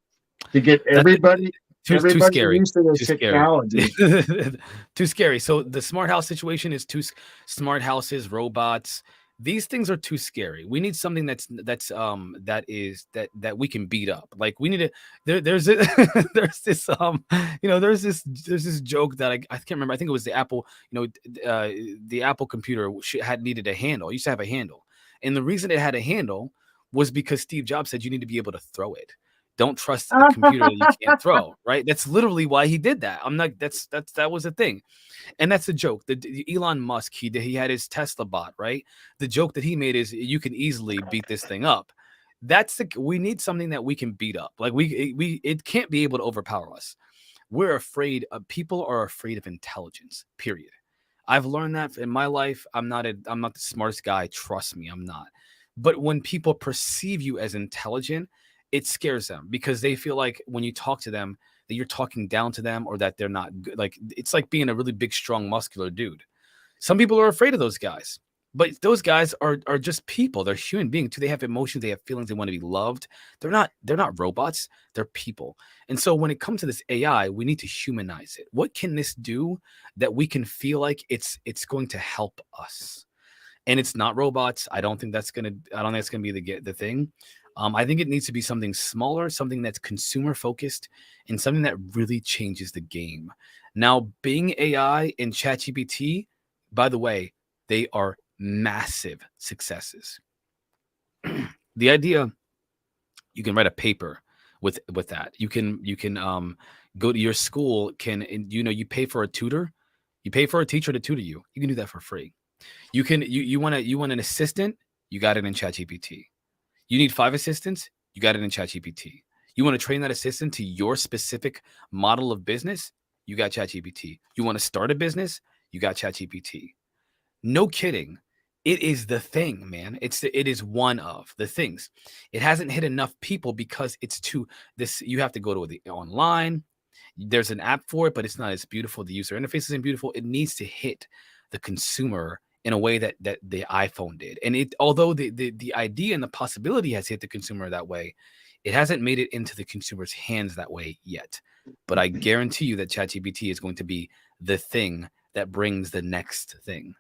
to get everybody. Too Everybody's scary. used to the Too scary. technology. Too scary. So the smart house situation is smart houses, robots. These things are too scary. We need something that we can beat up. Like we need to there's there's this there's this joke that I can't remember. I think it was the Apple, the Apple computer had needed a handle. It used to have a handle. And the reason it had a handle was because Steve Jobs said you need to be able to throw it. Don't trust a computer that you can't throw, right? That's literally why he did that. I'm not. That was a thing, and that's a joke. The Elon Musk, he had his Tesla bot, right? The joke that he made is you can easily beat this thing up. We need something that we can beat up. Like it can't be able to overpower us. We're afraid of people are afraid of intelligence. Period. I've learned that in my life. I'm not the smartest guy. Trust me, I'm not. But when people perceive you as intelligent, it scares them because they feel like when you talk to them that you're talking down to them or that they're not good. Like it's like being a really big, strong, muscular dude. Some people are afraid of those guys, but those guys are just people. They're human beings too. They have emotions. They have feelings. They want to be loved. They're not robots. They're people. And so when it comes to this AI, we need to humanize it. What can this do that we can feel like it's going to help us? And it's not robots. I don't think that's gonna be the thing. I think it needs to be something smaller, something that's consumer focused, and something that really changes the game. Now, Bing AI and ChatGPT, by the way, they are massive successes. The idea, you can write a paper with that. You can go to your school. You pay for a tutor, you pay for a teacher to tutor you. You can do that for free. You want an assistant, you got it in ChatGPT. You need 5 assistants, you got it in ChatGPT. You want to train that assistant to your specific model of business, you got ChatGPT. You want to start a business, you got ChatGPT. No kidding. It is the thing, man. It is one of the things. It hasn't hit enough people because you have to go to the online. There's an app for it, but it's not as beautiful. The user interface isn't beautiful. It needs to hit the consumer in a way that the iPhone did. And although the idea and the possibility has hit the consumer that way, it hasn't made it into the consumer's hands that way yet. But I guarantee you that ChatGPT is going to be the thing that brings the next thing.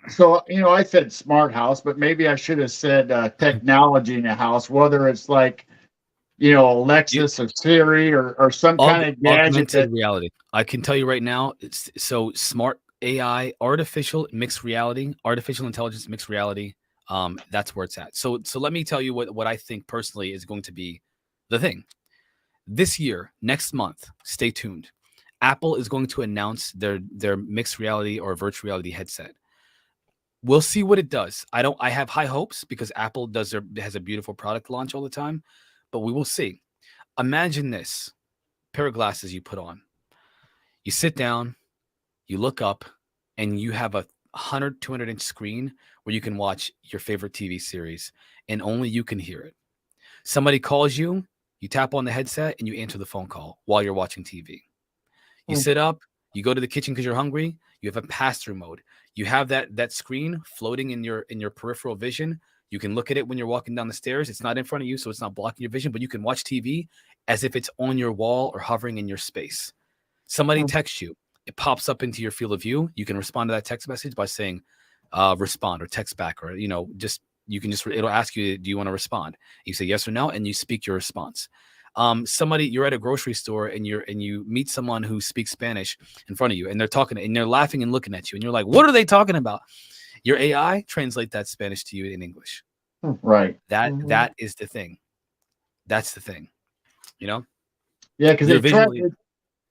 So, I said smart house, but maybe I should have said technology in a house, whether it's like, Alexis or Siri or some kind of gadget. Augmented reality. I can tell you right now, it's so smart AI, artificial intelligence, mixed reality. That's where it's at. So let me tell you what I think personally is going to be the thing. This year, next month, stay tuned. Apple is going to announce their mixed reality or virtual reality headset. We'll see what it does. I have high hopes because Apple has a beautiful product launch all the time, but we will see. Imagine this pair of glasses you put on. You sit down, you look up, and you have a 100, 200-inch screen where you can watch your favorite TV series, and only you can hear it. Somebody calls you, you tap on the headset, and you answer the phone call while you're watching TV. You sit up, you go to the kitchen because you're hungry, you have a pass-through mode. You have that screen floating in your peripheral vision. You can look at it when you're walking down the stairs. It's not in front of you, so it's not blocking your vision, but you can watch TV as if it's on your wall or hovering in your space. Somebody texts you. It pops up into your field of view. You can respond to that text message by saying respond or text back, or it'll ask you, do you want to respond? You say yes or no, and you speak your response. You're at a grocery store and you meet someone who speaks Spanish in front of you, and they're talking and they're laughing and looking at you, and you're like, what are they talking about? Your AI translate that Spanish to you in English. Right. That is the thing. That's the thing. Yeah, because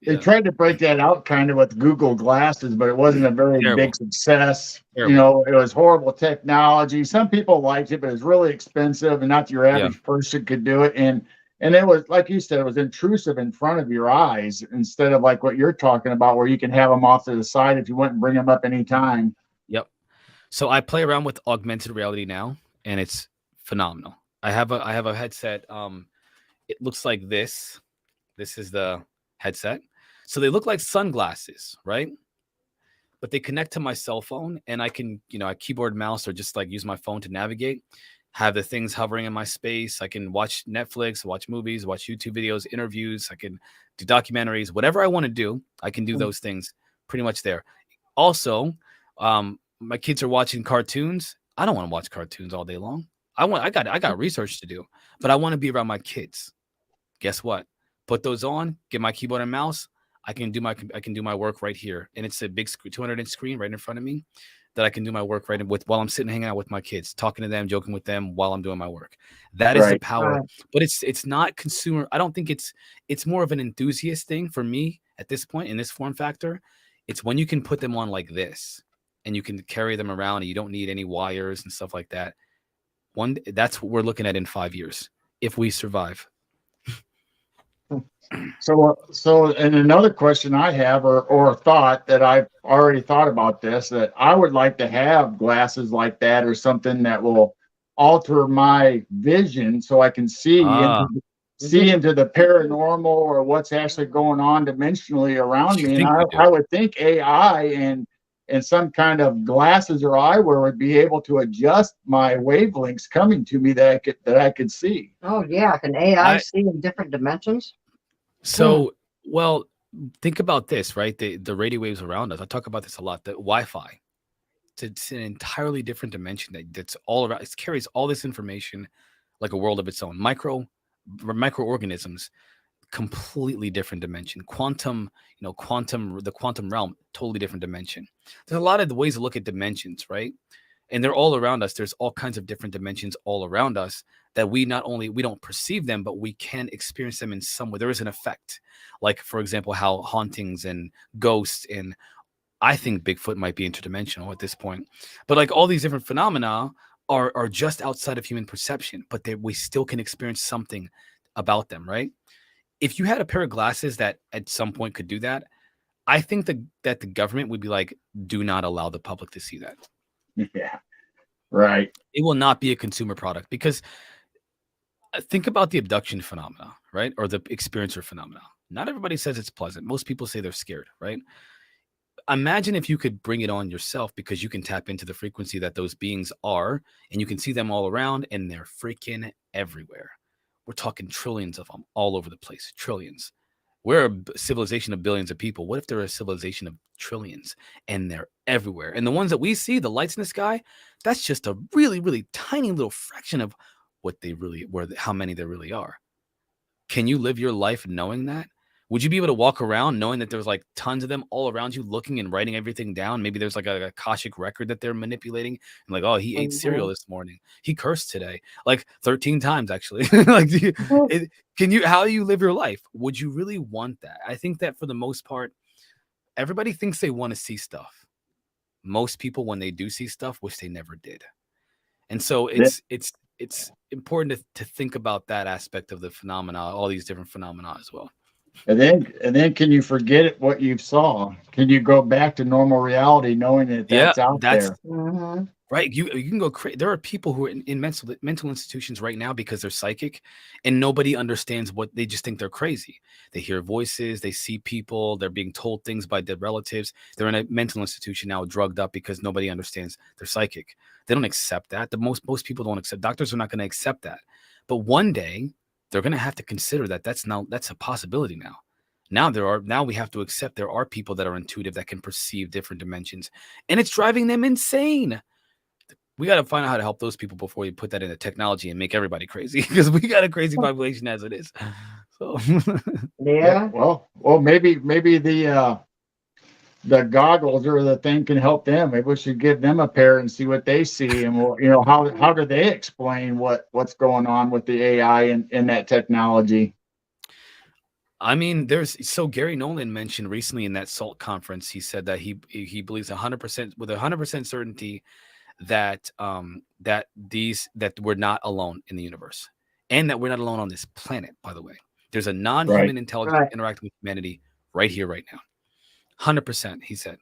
they tried to break that out kind of with Google Glasses, but it wasn't a very big success. Terrible. It was horrible technology. Some people liked it, but it was really expensive, and not your average person could do it. And it was, like you said, it was intrusive in front of your eyes instead of like what you're talking about, where you can have them off to the side if you want and bring them up anytime. Yep. So I play around with augmented reality now, and it's phenomenal. I have a headset. It looks like this. This is the headset. So they look like sunglasses, right? But they connect to my cell phone, and I can, I keyboard, mouse, or just like use my phone to navigate. have the things hovering in my space. I can watch Netflix, watch movies, watch YouTube videos, interviews. I can do documentaries, whatever I want to do. I can do those things pretty much there. Also, my kids are watching cartoons. I don't want to watch cartoons all day long. I got research to do, but I want to be around my kids. Guess what? Put those on, get my keyboard and mouse. I can do my work right here. And it's a big 200-inch screen right in front of me that I can do my work right with while I'm sitting hanging out with my kids, talking to them, joking with them while I'm doing my work. That is the power. But it's not consumer. I don't think it's more of an enthusiast thing for me at this point in this form factor. It's when you can put them on like this and you can carry them around and you don't need any wires and stuff like that. That's what we're looking at in 5 years if we survive. So, and another question I have, or thought that I've already thought about this, that I would like to have glasses like that or something that will alter my vision so I can see into the paranormal or what's actually going on dimensionally around me. And I would think AI and some kind of glasses or eyewear would be able to adjust my wavelengths coming to me that I could see. Oh yeah, can AI see in different dimensions? So, well, think about this, right? The radio waves around us. I talk about this a lot. The Wi-Fi, it's an entirely different dimension that's all around. It carries all this information like a world of its own. Microorganisms, completely different dimension. Quantum, the quantum realm, totally different dimension. There's a lot of ways to look at dimensions, right? And they're all around us. There's all kinds of different dimensions all around us that we don't perceive them, but we can experience them in some way. There is an effect. Like, for example, how hauntings and ghosts, and I think Bigfoot might be interdimensional at this point. But like all these different phenomena are just outside of human perception, but we still can experience something about them, right? If you had a pair of glasses that at some point could do that, I think that the government would be like, do not allow the public to see that. Yeah, right. It will not be a consumer product because think about the abduction phenomena, right? Or the experiencer phenomena. Not everybody says it's pleasant. Most people say they're scared, right? Imagine if you could bring it on yourself because you can tap into the frequency that those beings are and you can see them all around and they're freaking everywhere. We're talking trillions of them all over the place, trillions. We're a civilization of billions of people. What if they're a civilization of trillions and they're everywhere? And the ones that we see, the lights in the sky, that's just a really, really tiny little fraction of what they really were, how many there really are. Can you live your life knowing that? Would you be able to walk around knowing that there's like tons of them all around you looking and writing everything down? Maybe there's like a Akashic record that they're manipulating and like, oh, he ate cereal this morning. He cursed today, like 13 times actually. Like, how do you live your life? Would you really want that? I think that for the most part, everybody thinks they want to see stuff. Most people, when they do see stuff, wish they never did. And so it's important to think about that aspect of the phenomena, all these different phenomena as well. And then can you forget what you saw? Can you go back to normal reality knowing that that's out there? Right. You can go crazy. There are people who are in mental institutions right now because they're psychic and nobody understands what they just think they're crazy. They hear voices, they see people, they're being told things by dead relatives. They're in a mental institution now drugged up because nobody understands they're psychic. They don't accept that. Most people don't accept. Doctors are not going to accept that. But one day they're going to have to consider that that's a possibility now. Now we have to accept there are people that are intuitive that can perceive different dimensions, and it's driving them insane. We got to find out how to help those people before we put that into technology and make everybody crazy because we got a crazy population as it is. So yeah. Well, maybe the goggles or the thing can help them. Maybe we should give them a pair and see what they see, and how do they explain what's going on with the AI and that technology? I mean, Gary Nolan mentioned recently in that SALT conference, he said that he believes 100% with 100% certainty that we're not alone in the universe and that we're not alone on this planet. By the way, there's a non-human intelligence interacting with humanity right here, right now. 100%, he said.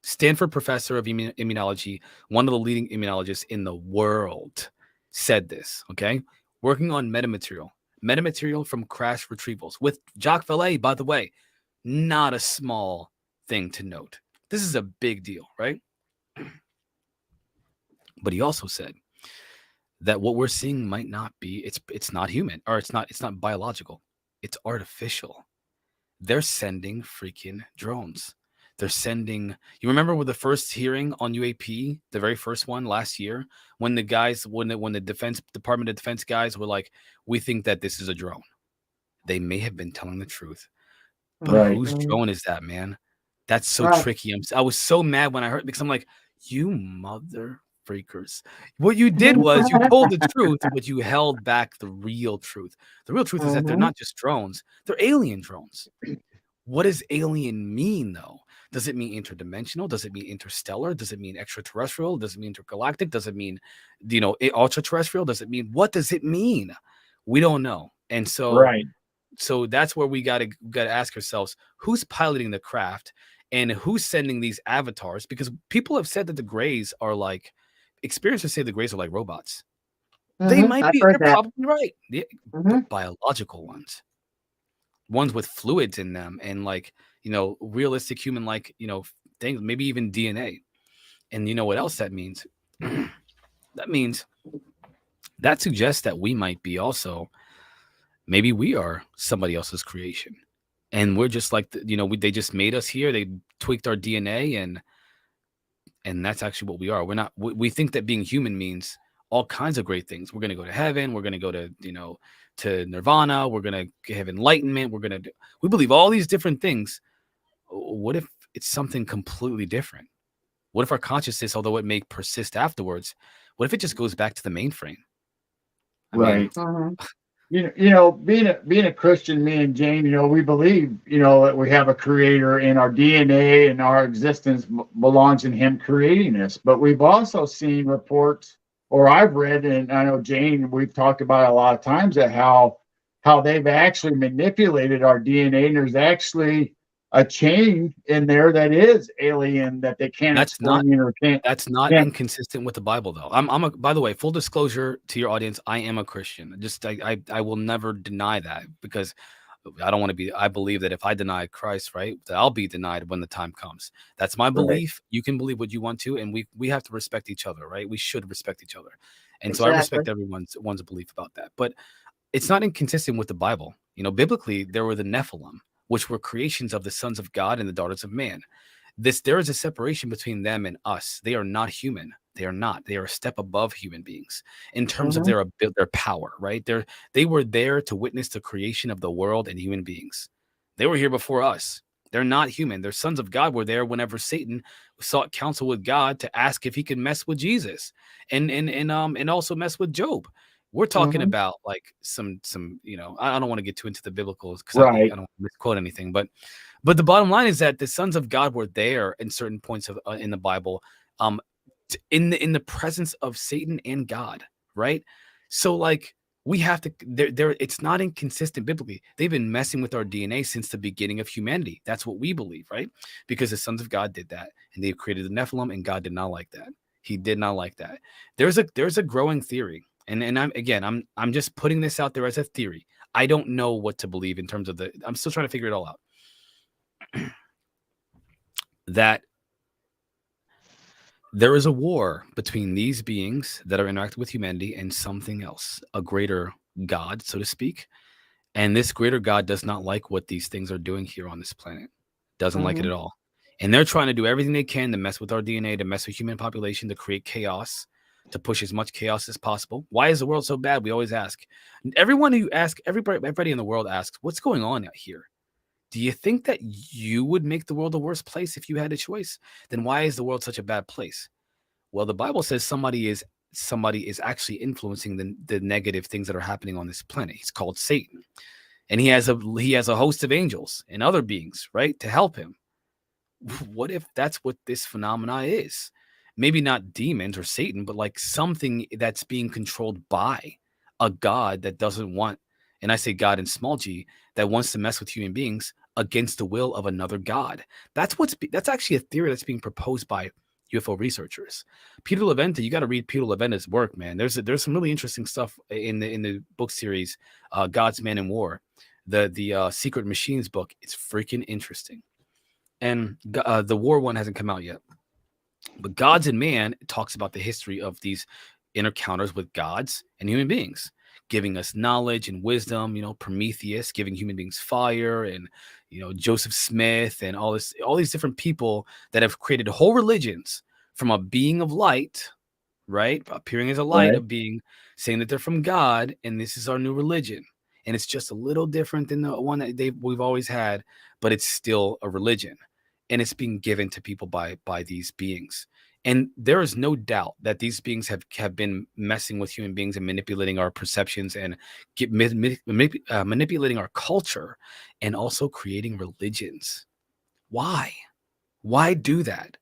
Stanford professor of immunology, one of the leading immunologists in the world, said this, okay? Working on metamaterial from crash retrievals with Jacques Vallée, by the way, not a small thing to note. This is a big deal, right? But he also said that what we're seeing might not be, it's not human, or it's not biological, it's artificial. They're sending freaking drones. They're sending, you remember with the first hearing on UAP, the very first one last year, when the guys, when the Defense Department of Defense guys were like, we think that this is a drone. They may have been telling the truth, but Right. whose drone is that, man? That's so Right. tricky. I was so mad when I heard, because I'm like, you mother freakers. What you did was you told the truth, but you held back the real truth. The real truth is that they're not just drones, they're alien drones. What does alien mean, though? Does it mean interdimensional? Does it mean interstellar? Does it mean extraterrestrial? Does it mean intergalactic? Does it mean, ultra terrestrial? Does it mean, what does it mean? We don't know. And so, Right. so that's where we gotta ask ourselves, who's piloting the craft and who's sending these avatars? Because people have said that the Greys are like, experiencers say the Greys are like robots. They might I've be, heard they're that. probably right. Yeah, Mhm. but biological ones with fluids in them, and like, realistic human, like, things, maybe even DNA. And you know what else that means? That means, that suggests that we might be also, maybe we are somebody else's creation, and we're just like, they just made us here. They tweaked our DNA, and that's actually what we are. We're not, we think that being human means all kinds of great things. We're going to go to heaven. We're going to go to, to nirvana. We're going to have enlightenment. We believe all these different things. What if it's something completely different? What if our consciousness, although it may persist afterwards, what if it just goes back to the mainframe? Right. Mhm. Being a Christian, me and Jane, we believe, that we have a creator, and our DNA and our existence belongs in him creating us. But we've also seen reports, or I've read, and I know Jane, we've talked about it a lot of times, that how they've actually manipulated our DNA, and there's actually a chain in there that is alien, that they can't That's not explain or can't. That's not Yeah. inconsistent with the Bible, though. By the way, full disclosure to your audience, I am a Christian. I will never deny that, because I don't want to be, I believe that if I deny Christ, right, that I'll be denied when the time comes. That's my belief. You can believe what you want to, and we have to respect each other, right? We should respect each other. And so I respect everyone's belief about that. But it's not inconsistent with the Bible. Biblically, there were the Nephilim, which were creations of the sons of God and the daughters of man. There is a separation between them and us. They are not human. They are not. They are a step above human beings in terms of their power, right? They were there to witness the creation of the world and human beings. They were here before us. They're not human. Their sons of God were there whenever Satan sought counsel with God to ask if he could mess with Jesus, and also mess with Job. We're talking about like some I don't want to get too into the biblical, because I don't want to misquote anything, but the bottom line is that the sons of God were there in certain points of in the Bible, in the presence of Satan and God, right? So like, we have to, it's not inconsistent biblically. They've been messing with our DNA since the beginning of humanity. That's what we believe, right? Because the sons of God did that, and they created the Nephilim, and God did not like that. He did not like that. There's a growing theory, and I'm just putting this out there as a theory. I don't know what to believe in terms of I'm still trying to figure it all out. That there is a war between these beings that are interacting with humanity and something else, a greater God, so to speak. And this greater God does not like what these things are doing here on this planet. Doesn't like it at all. And they're trying to do everything they can to mess with our DNA, to mess with human population, to create chaos, to push as much chaos as possible. Why is the world so bad? We always ask. Everybody in the world asks, what's going on out here? Do you think that you would make the world a worse place if you had a choice? Then why is the world such a bad place? Well, the Bible says somebody is actually influencing the negative things that are happening on this planet. He's called Satan. And he has a host of angels and other beings, right, to help him. What if that's what this phenomena is? Maybe not demons or Satan, but like something that's being controlled by a God that doesn't want, and I say God in small g, that wants to mess with human beings against the will of another God. That's actually a theory that's being proposed by UFO researchers. Peter Levente, you got to read Peter Levente's work, man. There's some really interesting stuff in the book series, God's Man in War, the Secret Machines book. It's freaking interesting. And the war one hasn't come out yet. But Gods and Man talks about the history of these encounters with gods and human beings, giving us knowledge and wisdom. You know, Prometheus giving human beings fire, and Joseph Smith, and all these different people that have created whole religions from a being of light, right? Appearing as a light Right. of being, saying that they're from God, and this is our new religion. And it's just a little different than the one that we've always had, but it's still a religion, and it's being given to people by these beings. And there is no doubt that these beings have been messing with human beings and manipulating our perceptions, and manipulating our culture, and also creating religions. Why? Why do that?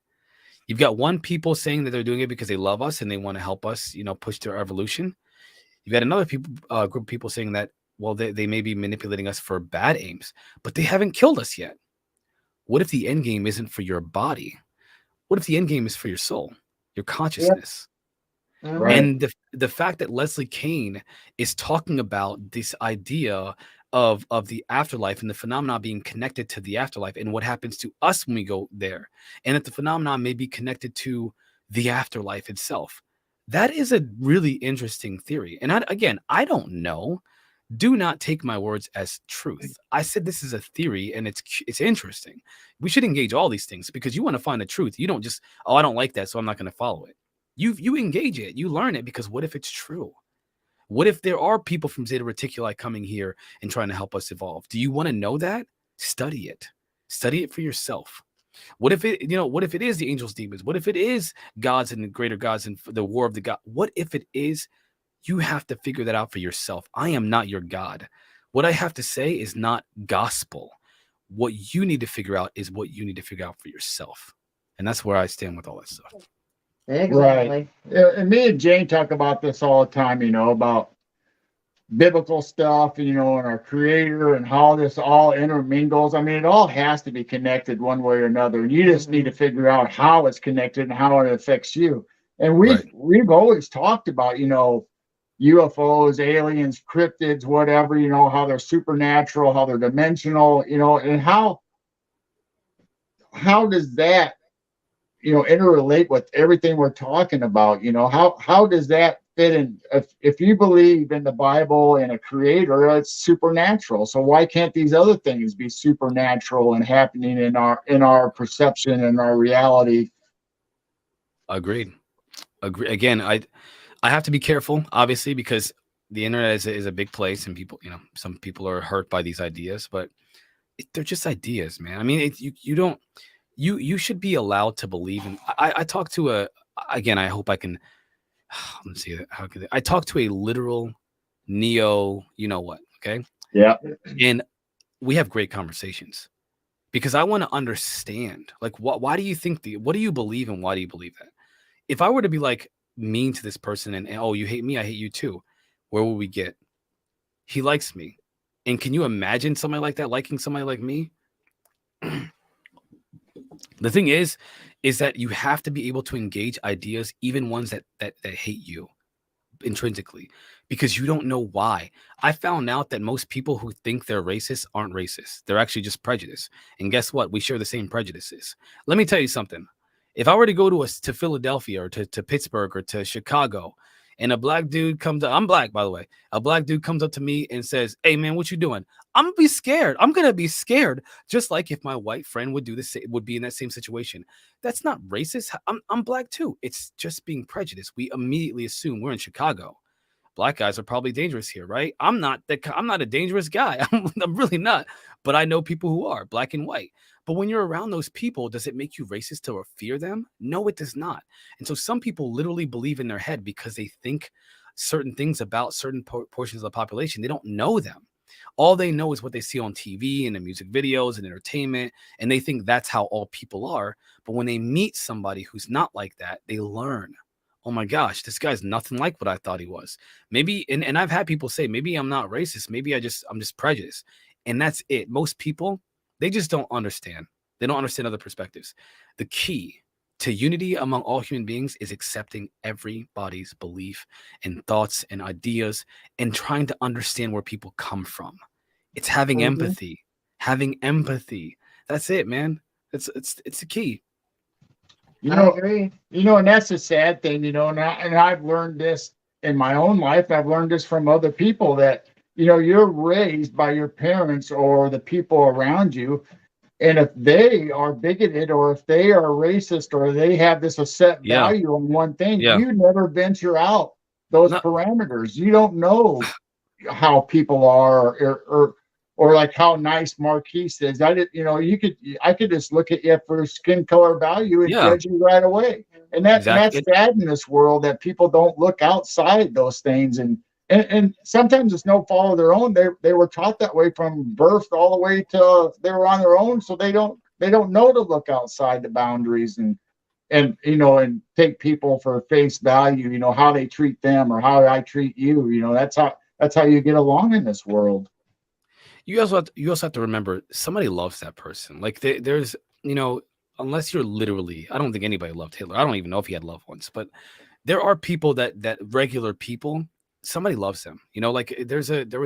You've got one people saying that they're doing it because they love us and they want to help us, push their evolution. You've got another group of people saying that, well, they may be manipulating us for bad aims, but they haven't killed us yet. What if the end game isn't for your body? What if the end game is for your soul, your consciousness? Right. And the fact that Leslie Kane is talking about this idea of the afterlife and the phenomena being connected to the afterlife and what happens to us when we go there, and that the phenomenon may be connected to the afterlife itself. That is a really interesting theory. And I don't know. Do not take my words as truth. I said this is a theory, and it's interesting. We should engage all these things, because you want to find the truth. You don't just, I don't like that, so I'm not going to follow it. You engage it, you learn it, because what if it's true? What if there are people from Zeta Reticuli coming here and trying to help us evolve? Do you want to know that? Study it. Study it for yourself. What if it is the angels, demons? What if it is gods and the greater gods and the war of the god? What if it is? You have to figure that out for yourself. I am not your God. What I have to say is not gospel. What you need to figure out is what you need to figure out for yourself. And that's where I stand with all that stuff. Exactly. Yeah, and me and Jane talk about this all the time, about biblical stuff, and our creator and how this all intermingles. I mean, it all has to be connected one way or another. You just need to figure out how it's connected and how it affects you. And we've always talked about, UFOs, aliens, cryptids, whatever, how they're supernatural, how they're dimensional, and how does that, interrelate with everything we're talking about? How does that fit in? If you believe in the Bible and a creator, it's supernatural. So why can't these other things be supernatural and happening in our perception and our reality? Agreed. Again, I have to be careful, obviously, because the internet is a big place, and people, some people are hurt by these ideas, but they're just ideas, man. I mean, you should be allowed to believe in. I talked to I hope I can. Let's see, how could I talk to a literal neo, what? Okay. Yeah. And we have great conversations, because I want to understand, like, why do you think what do you believe, and why do you believe that? If I were to be like mean to this person and oh, you hate me, I hate you too, where will we get? He likes me. And can you imagine somebody like that liking somebody like me? The thing is that you have to be able to engage ideas, even ones that hate you intrinsically, because you don't know why. I found out that most people who think they're racist aren't racist. They're actually just prejudiced. And guess what? We share the same prejudices. Let me tell you something. If I were to go to Philadelphia or to Pittsburgh or to Chicago, and a black dude comes up, I'm black, by the way. A black dude comes up to me and says, "Hey man, what you doing?" I'm gonna be scared. I'm gonna be scared, just like if my white friend would do the same, would be in that same situation. That's not racist. I'm black too. It's just being prejudiced. We immediately assume we're in Chicago. Black guys are probably dangerous here, right? I'm not a dangerous guy. I'm really not. But I know people who are black and white. But when you're around those people, does it make you racist to fear them? No, it does not. And so some people literally believe in their head because they think certain things about certain portions of the population. They don't know them. All they know is what they see on TV and the music videos and entertainment, and they think that's how all people are. But when they meet somebody who's not like that, they learn, oh my gosh, this guy's nothing like what I thought he was. Maybe, and I've had people say, maybe I'm not racist. Maybe I'm just prejudiced. And that's it. Most people, they just don't understand. They don't understand other perspectives. The key to unity among all human beings is accepting everybody's belief and thoughts and ideas and trying to understand where people come from. It's having empathy. Having empathy. That's it, man. It's the key. I agree. And that's a sad thing, and I've learned this in my own life. I've learned this from other people that, you're raised by your parents or the people around you. And if they are bigoted or if they are racist or they have this a set Yeah. value on one thing, Yeah. you never venture out those parameters. You don't know how people are or like how nice Marquise is. I could just look at you for skin color value and judge you right away. And that's sad in this world that people don't look outside those things. And sometimes it's no fault of their own. They were taught that way from birth all the way to they were on their own, so they don't know to look outside the boundaries and take people for face value. How they treat them or how I treat you. That's how you get along in this world. You also have to remember somebody loves that person. Like there's unless you're literally, I don't think anybody loved Hitler. I don't even know if he had loved ones, but there are people that regular people. Somebody loves them, like there was a gosh,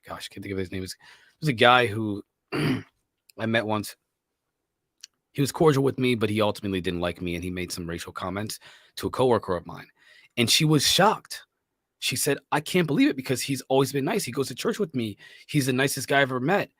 I can't think of his name. There's a guy who I met once. He was cordial with me, but he ultimately didn't like me, and he made some racial comments to a coworker of mine, and she was shocked. She said, I can't believe it because he's always been nice. He goes to church with me. He's the nicest guy I've ever met.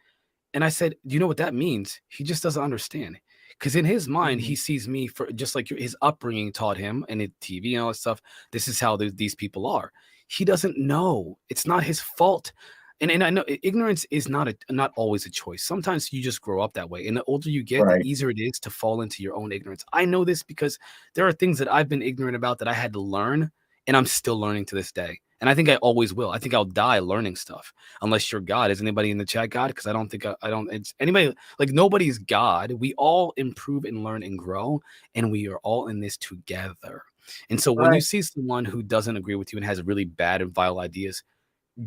And I said, do you know what that means? He just doesn't understand. Because in his mind, he sees me for just like his upbringing taught him and in TV and all that stuff. This is how these people are. He doesn't know. It's not his fault. And I know ignorance is not always a choice. Sometimes you just grow up that way. And the older you get, the easier it is to fall into your own ignorance. I know this because there are things that I've been ignorant about that I had to learn. And I'm still learning to this day. And I think I always will. I think I'll die learning stuff. Unless you're God. Is anybody in the chat God? Because I don't think it's anybody, like nobody's God. We all improve and learn and grow. And we are all in this together. And so when you see someone who doesn't agree with you and has really bad and vile ideas,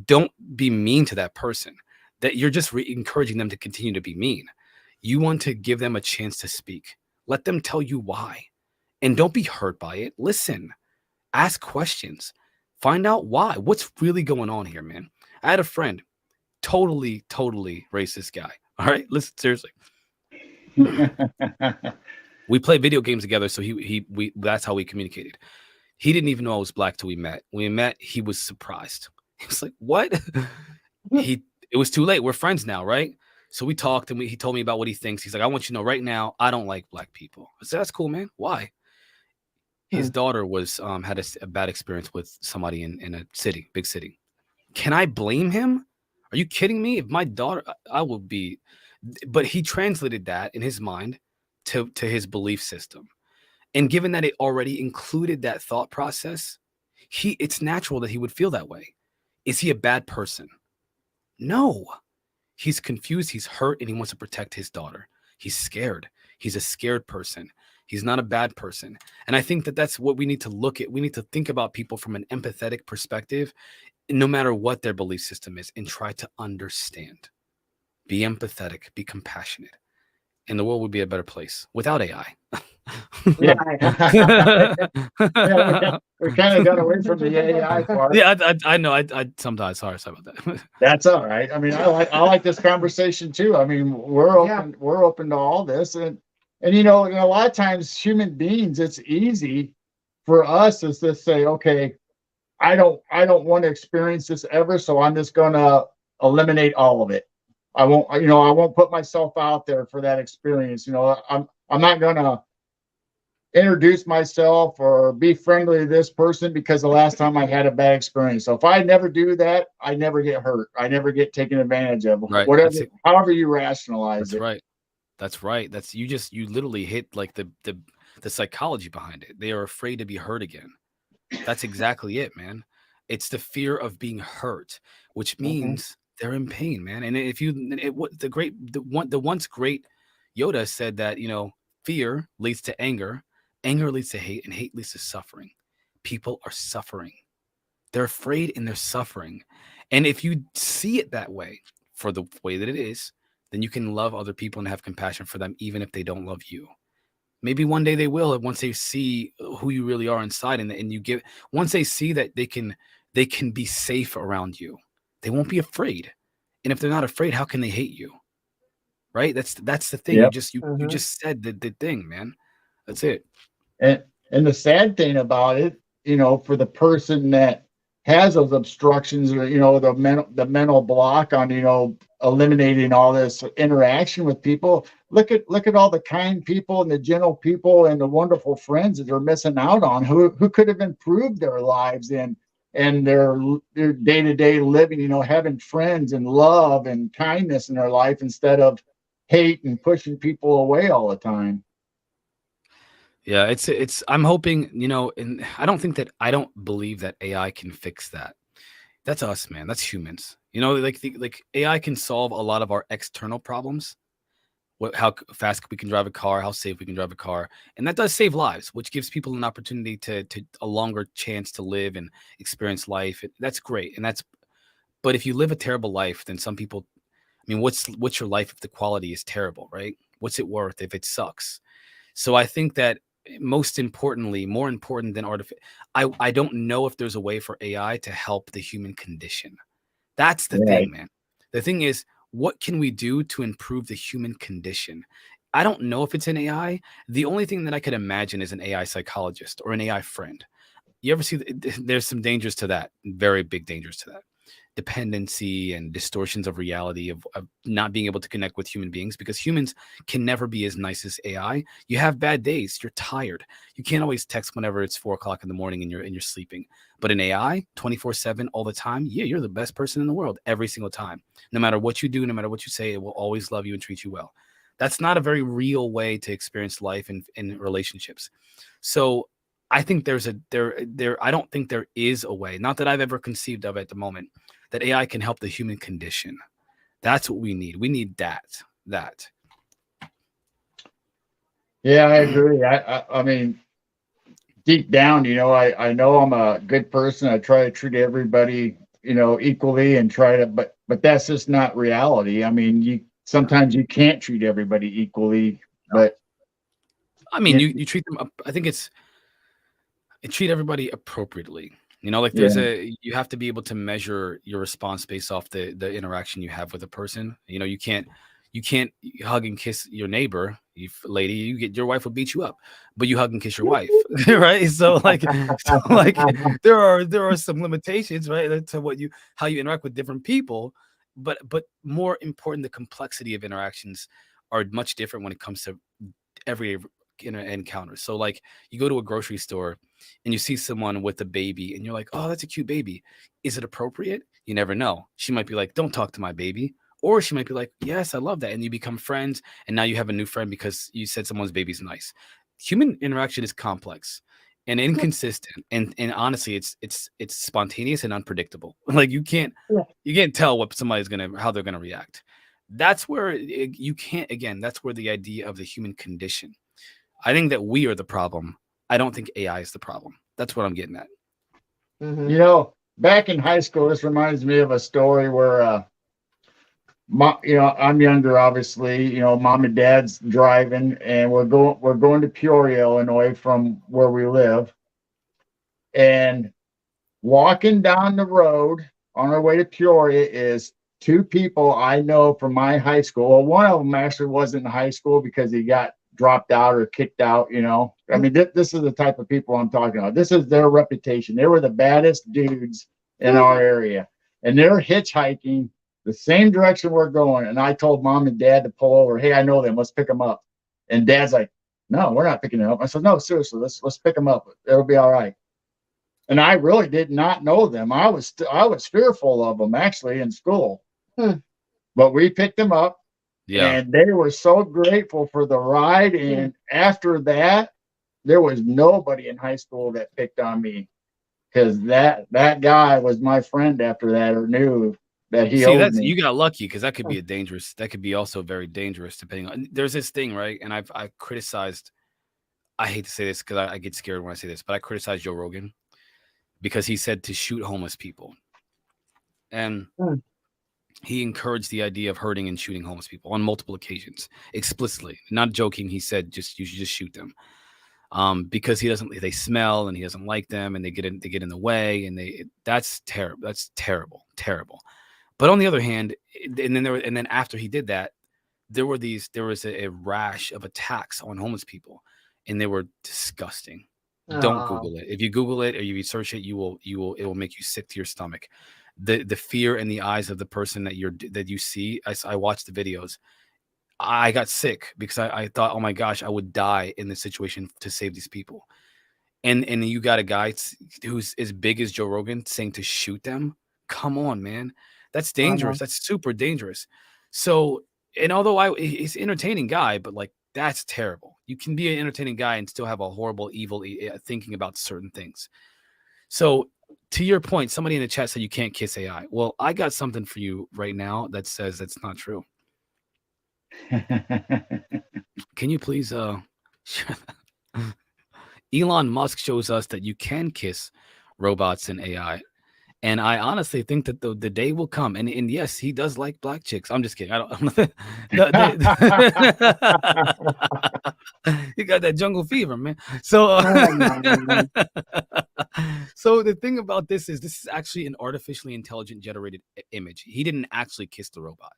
don't be mean to that person. That you're just encouraging them to continue to be mean. You want to give them a chance to speak. Let them tell you why. And don't be hurt by it. Listen. Ask questions. Find out why. What's really going on here, man? I had a friend, totally racist guy. All right, listen, seriously. We play video games together, so we that's how we communicated. He didn't even know I was black till we met. When we met, he was surprised. He was like, "What?" It was too late. We're friends now, right? So we talked, and he told me about what he thinks. He's like, "I want you to know right now, I don't like black people." I said, "That's cool, man. Why?" His daughter was had a bad experience with somebody in a city, big city. Can I blame him? Are you kidding me? If my daughter, I will be. But he translated that in his mind to his belief system, and given that it already included that thought process, it's natural that he would feel that way. Is he a bad person? No. He's confused. He's hurt, and he wants to protect his daughter. He's scared. He's a scared person. He's not a bad person. And I think that that's what we need to look at. We need to think about people from an empathetic perspective, no matter what their belief system is, and try to understand. Be empathetic, be compassionate. And the world would be a better place without AI. Yeah. We kind of got away from the AI part. Yeah, I know. I sometimes sorry about that. That's all right. I mean, I like this conversation too. I mean, we're open to all this, and a lot of times human beings, it's easy for us is to say, okay, I don't want to experience this ever, so I'm just gonna eliminate all of it. I won't put myself out there for that experience. I'm not gonna introduce myself or be friendly to this person because the last time I had a bad experience. So if I never do that, I never get hurt. I never get taken advantage of. Right. Whatever, however you rationalize That's it. right. That's right. That's you literally hit like the psychology behind it. They are afraid to be hurt again. That's exactly it, man. It's the fear of being hurt, which means they're in pain, man. And if the once great Yoda said that, fear leads to anger leads to hate, and hate leads to suffering. People are suffering. They're afraid and they're suffering. And if you see it that way, for the way that it is, then you can love other people and have compassion for them, even if they don't love you. Maybe one day they will, once they see who you really are inside, and once they see that they can be safe around you, they won't be afraid. And if they're not afraid, how can they hate you? Right? That's the thing. Yep. You just said the thing, man. That's it. And the sad thing about it, for the person that has those obstructions or the mental block on eliminating all this interaction with people, look at all the kind people and the gentle people and the wonderful friends that they're missing out on who could have improved their lives and their day-to-day living, having friends and love and kindness in their life instead of hate and pushing people away all the time. Yeah, I'm hoping, and I don't believe that AI can fix that. That's us, man. That's humans. Like AI can solve a lot of our external problems. How fast we can drive a car, how safe we can drive a car, and that does save lives, which gives people an opportunity to a longer chance to live and experience life. That's great, but if you live a terrible life, then some people, I mean, what's your life if the quality is terrible, right? What's it worth if it sucks? So I think that most importantly, more important than I don't know if there's a way for AI to help the human condition. That's the Right. thing, man. The thing is, what can we do to improve the human condition? I don't know if it's an AI. The only thing that I could imagine is an AI psychologist or an AI friend. You ever see there's some dangers to that, very big dangers to that. Dependency and distortions of reality of not being able to connect with human beings, because humans can never be as nice as AI. You have bad days, you're tired. You can't always text whenever it's 4 o'clock in the morning and you're sleeping. But an AI 24/7 all the time, yeah, you're the best person in the world every single time. No matter what you do, no matter what you say, it will always love you and treat you well. That's not a very real way to experience life in relationships. So I think I don't think there is a way, not that I've ever conceived of at the moment, that AI can help the human condition. That's what we need. We need that. Yeah, I agree. I mean, deep down, I know I'm a good person. I try to treat everybody, equally and but that's just not reality. I mean, sometimes you can't treat everybody equally, but I mean, you treat them up. I think treat everybody appropriately. Like you have to be able to measure your response based off the interaction you have with a person. You can't hug and kiss your neighbor, lady. Your wife will beat you up, but you hug and kiss your wife, right? So like there are some limitations, right, to how you interact with different people, but more important, the complexity of interactions are much different when it comes to every encounter. So like you go to a grocery store and you see someone with a baby and you're like, oh, that's a cute baby. Is it appropriate? You never know. She might be like, don't talk to my baby. Or she might be like, yes, I love that. And you become friends. And now you have a new friend because you said someone's baby's nice. Human interaction is complex and inconsistent. And honestly, it's spontaneous and unpredictable. Like you can't tell what how they're going to react. That's where you can't, again, that's where the idea of the human condition. I think that we are the problem. I don't think AI is the problem. That's what I'm getting at. Mm-hmm. Back in high school, this reminds me of a story where, I'm younger, obviously. Mom and dad's driving, and we're going to Peoria, Illinois, from where we live, and walking down the road on our way to Peoria is two people I know from my high school. Well, one of them actually wasn't in high school because he got dropped out or kicked out. I mean, this is the type of people I'm talking about. This is their reputation. They were the baddest dudes in our area, and they're hitchhiking the same direction we're going. And I told mom and dad to pull over. Hey, I know them. Let's pick them up. And dad's like, no, we're not picking them up. I said, no, seriously, let's pick them up. It'll be all right. And I really did not know them. I was fearful of them actually in school. But we picked them up. Yeah. And they were so grateful for the ride. And after that, there was nobody in high school that picked on me, because that guy was my friend after that, or knew that he owed me. You got lucky, because that could be also very dangerous depending on. There's this thing, right? And I've criticized. I hate to say this because I get scared when I say this, but I criticized Joe Rogan because he said to shoot homeless people, and he encouraged the idea of hurting and shooting homeless people on multiple occasions, explicitly, not joking. He said, you should just shoot them, because they smell and he doesn't like them, and they get in the way, and that's terrible. That's terrible. But on the other hand, and then after he did that, there was a rash of attacks on homeless people, and they were disgusting. Don't Google it. If you Google it or you search it, it will make you sick to your stomach. The fear in the eyes of the person that you see. I watched the videos. I got sick because I thought, oh my gosh, I would die in this situation to save these people. And you got a guy who's as big as Joe Rogan saying to shoot them. Come on, man. That's dangerous. That's super dangerous. So, and although he's an entertaining guy, but like, that's terrible. You can be an entertaining guy and still have a horrible, evil thinking about certain things. So to your point, somebody in the chat said you can't kiss AI. Well, I got something for you right now that says that's not true. Can you please Elon Musk shows us that you can kiss robots and AI. And I honestly think that the day will come. And yes, he does like black chicks. I'm just kidding. I don't. You got that jungle fever, man. So, so the thing about this is actually an artificially intelligent generated image. He didn't actually kiss the robot.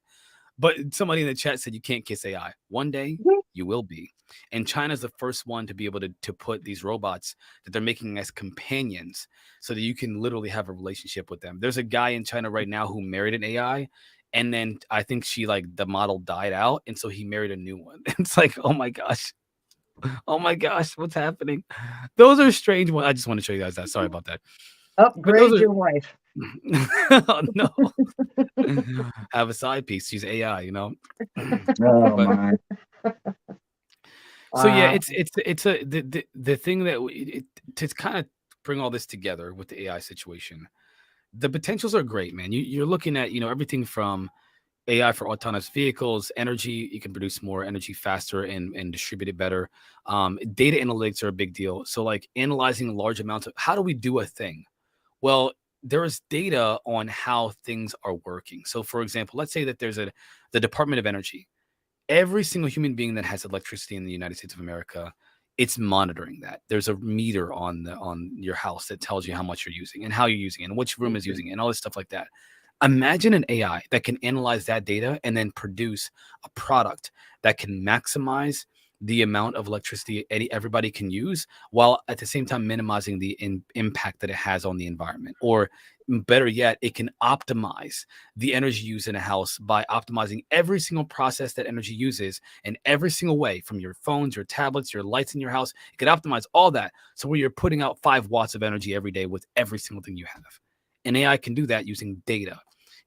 But somebody in the chat said you can't kiss AI. One day you will be. And China's the first one to be able to put these robots that they're making as companions so that you can literally have a relationship with them. There's a guy in China right now who married an AI. And then I think the model died out. And so he married a new one. It's like, oh my gosh. Oh my gosh. What's happening? Those are strange ones. I just want to show you guys that. Sorry about that. Upgrade your wife. Oh, no. Have a side piece. She's AI, you know. My. So yeah, it's the thing that to kind of bring all this together with the AI situation. The potentials are great, man. You're looking at everything from AI for autonomous vehicles, energy. You can produce more energy faster and distribute it better. Data analytics are a big deal. So like analyzing large amounts of how do we do a thing? Well, there is data on how things are working. So for example, let's say that there's the Department of Energy. Every single human being that has electricity in the United States of America, it's monitoring that. There's a meter on your house that tells you how much you're using and how you're using it and which room is using it and all this stuff like that. Imagine an AI that can analyze that data and then produce a product that can maximize the amount of electricity everybody can use while at the same time minimizing the impact that it has on the environment. Or better yet, it can optimize the energy used in a house by optimizing every single process that energy uses in every single way, from your phones, your tablets, your lights in your house. It can optimize all that. So where you're putting out 5 watts of energy every day with every single thing you have. And AI can do that using data.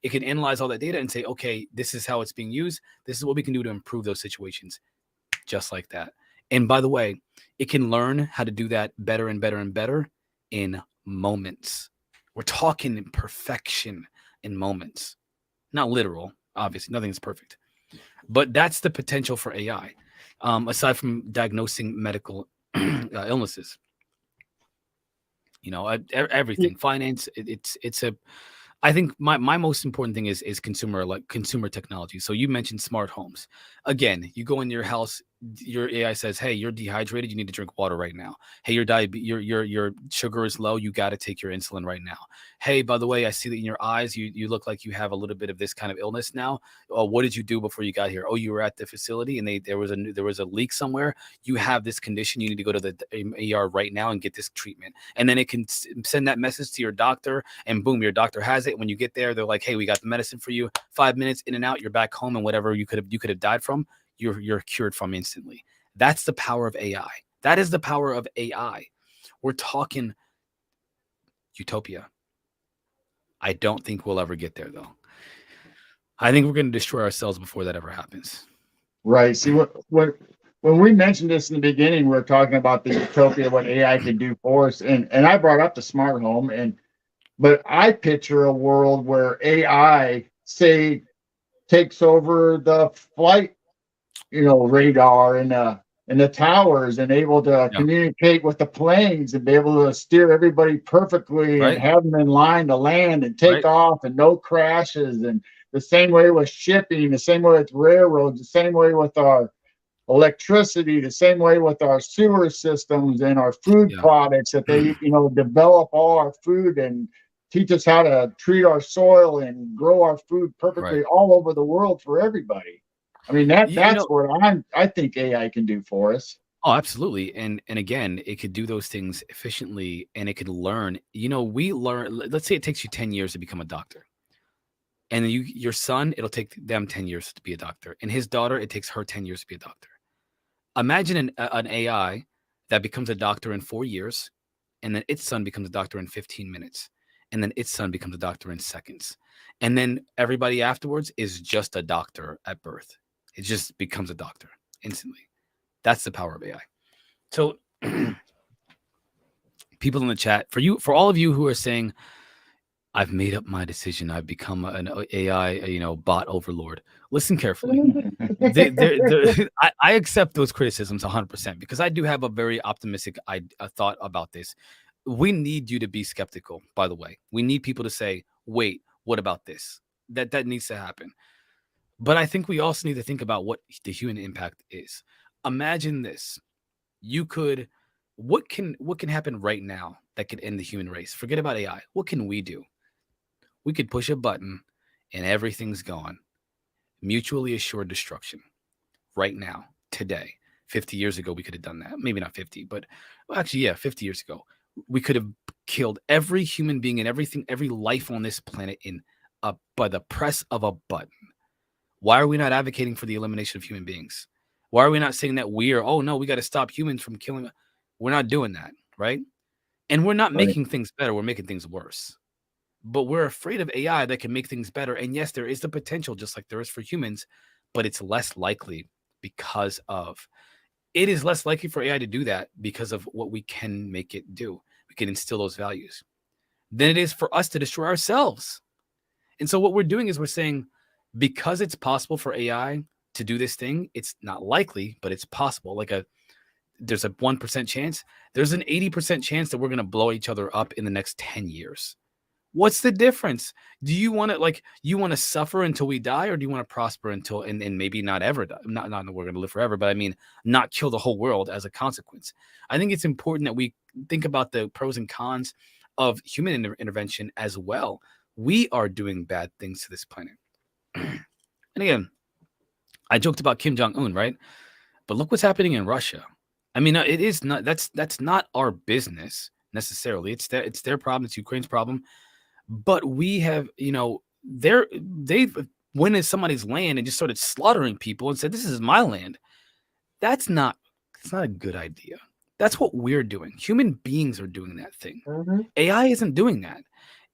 It can analyze all that data and say, okay, this is how it's being used. This is what we can do to improve those situations. Just like that. And by the way, it can learn how to do that better and better and better in moments. We're talking in perfection in moments. Not literal, obviously, nothing's perfect. But that's the potential for AI, aside from diagnosing medical illnesses. Everything, finance, I think my most important thing is consumer technology. So you mentioned smart homes. Again, you go in your house, your AI says, "Hey, you're dehydrated. You need to drink water right now. Hey, your sugar is low. You got to take your insulin right now. Hey, by the way, I see that in your eyes, you look like you have a little bit of this kind of illness now. What did you do before you got here? Oh, you were at the facility and there was a leak somewhere. You have this condition. You need to go to the ER right now and get this treatment." And then it can send that message to your doctor, and boom, your doctor has it. When you get there, they're like, "Hey, we got the medicine for you. 5 minutes in and out. You're back home, and whatever you could have died from, you're cured from instantly." That's the power of AI. That is the power of AI. We're talking utopia. I don't think we'll ever get there, though. I think we're going to destroy ourselves before that ever happens. Right. See, when we mentioned this in the beginning, we were talking about the utopia, what AI can do for us, and I brought up the smart home, but I picture a world where AI, say, takes over the flight, radar and the towers, and able to communicate with the planes and be able to steer everybody perfectly and have them in line to land and take off and no crashes. And the same way with shipping, the same way with railroads, the same way with our electricity, the same way with our sewer systems and our food products, that they, develop all our food and teach us how to treat our soil and grow our food perfectly all over the world for everybody. I mean, that's what I think AI can do for us. Oh, absolutely. And again, it could do those things efficiently and it could learn. We learn, let's say it takes you 10 years to become a doctor. And then your son, it'll take them 10 years to be a doctor. And his daughter, it takes her 10 years to be a doctor. Imagine an AI that becomes a doctor in 4 years, and then its son becomes a doctor in 15 minutes, and then its son becomes a doctor in seconds. And then everybody afterwards is just a doctor at birth. It just becomes a doctor instantly. That's the power of AI. So people in the chat, for all of you who are saying, I've made up my decision, I've become an AI, bot overlord. Listen carefully. I accept those criticisms 100% because I do have a very optimistic thought about this. We need you to be skeptical, by the way. We need people to say, wait, what about this? That needs to happen. But I think we also need to think about what the human impact is. Imagine this. What can happen right now that could end the human race? Forget about AI. What can we do? We could push a button and everything's gone. Mutually assured destruction right now, today. 50 years ago, we could have done that. Maybe not 50, but actually, yeah, 50 years ago. We could have killed every human being and every life on this planet by the press of a button. Why are we not advocating for the elimination of human beings? Why are we not saying that we got to stop humans from killing? We're not doing that, right? And we're not making things better. We're making things worse. But we're afraid of AI that can make things better. And yes, there is the potential, just like there is for humans, but it's less likely it is less likely for AI to do that because of what we can make it do. We can instill those values than it is for us to destroy ourselves. And so what we're doing is we're saying, because it's possible for AI to do this thing, it's not likely, but it's possible. There's a 1% chance. There's an 80% chance that we're going to blow each other up in the next 10 years. What's the difference? Do you want to suffer until we die, or do you want to prosper until and maybe not ever die? Not that we're going to live forever, but I mean, not kill the whole world as a consequence. I think it's important that we think about the pros and cons of human intervention as well. We are doing bad things to this planet. And again, I joked about Kim Jong-un, right? But look what's happening in Russia. I mean, it is not, that's not our business necessarily. It's their problem. It's Ukraine's problem. But we have, they've went in somebody's land and just started slaughtering people and said, this is my land. It's not a good idea. That's what we're doing. Human beings are doing that thing. Mm-hmm. AI isn't doing that.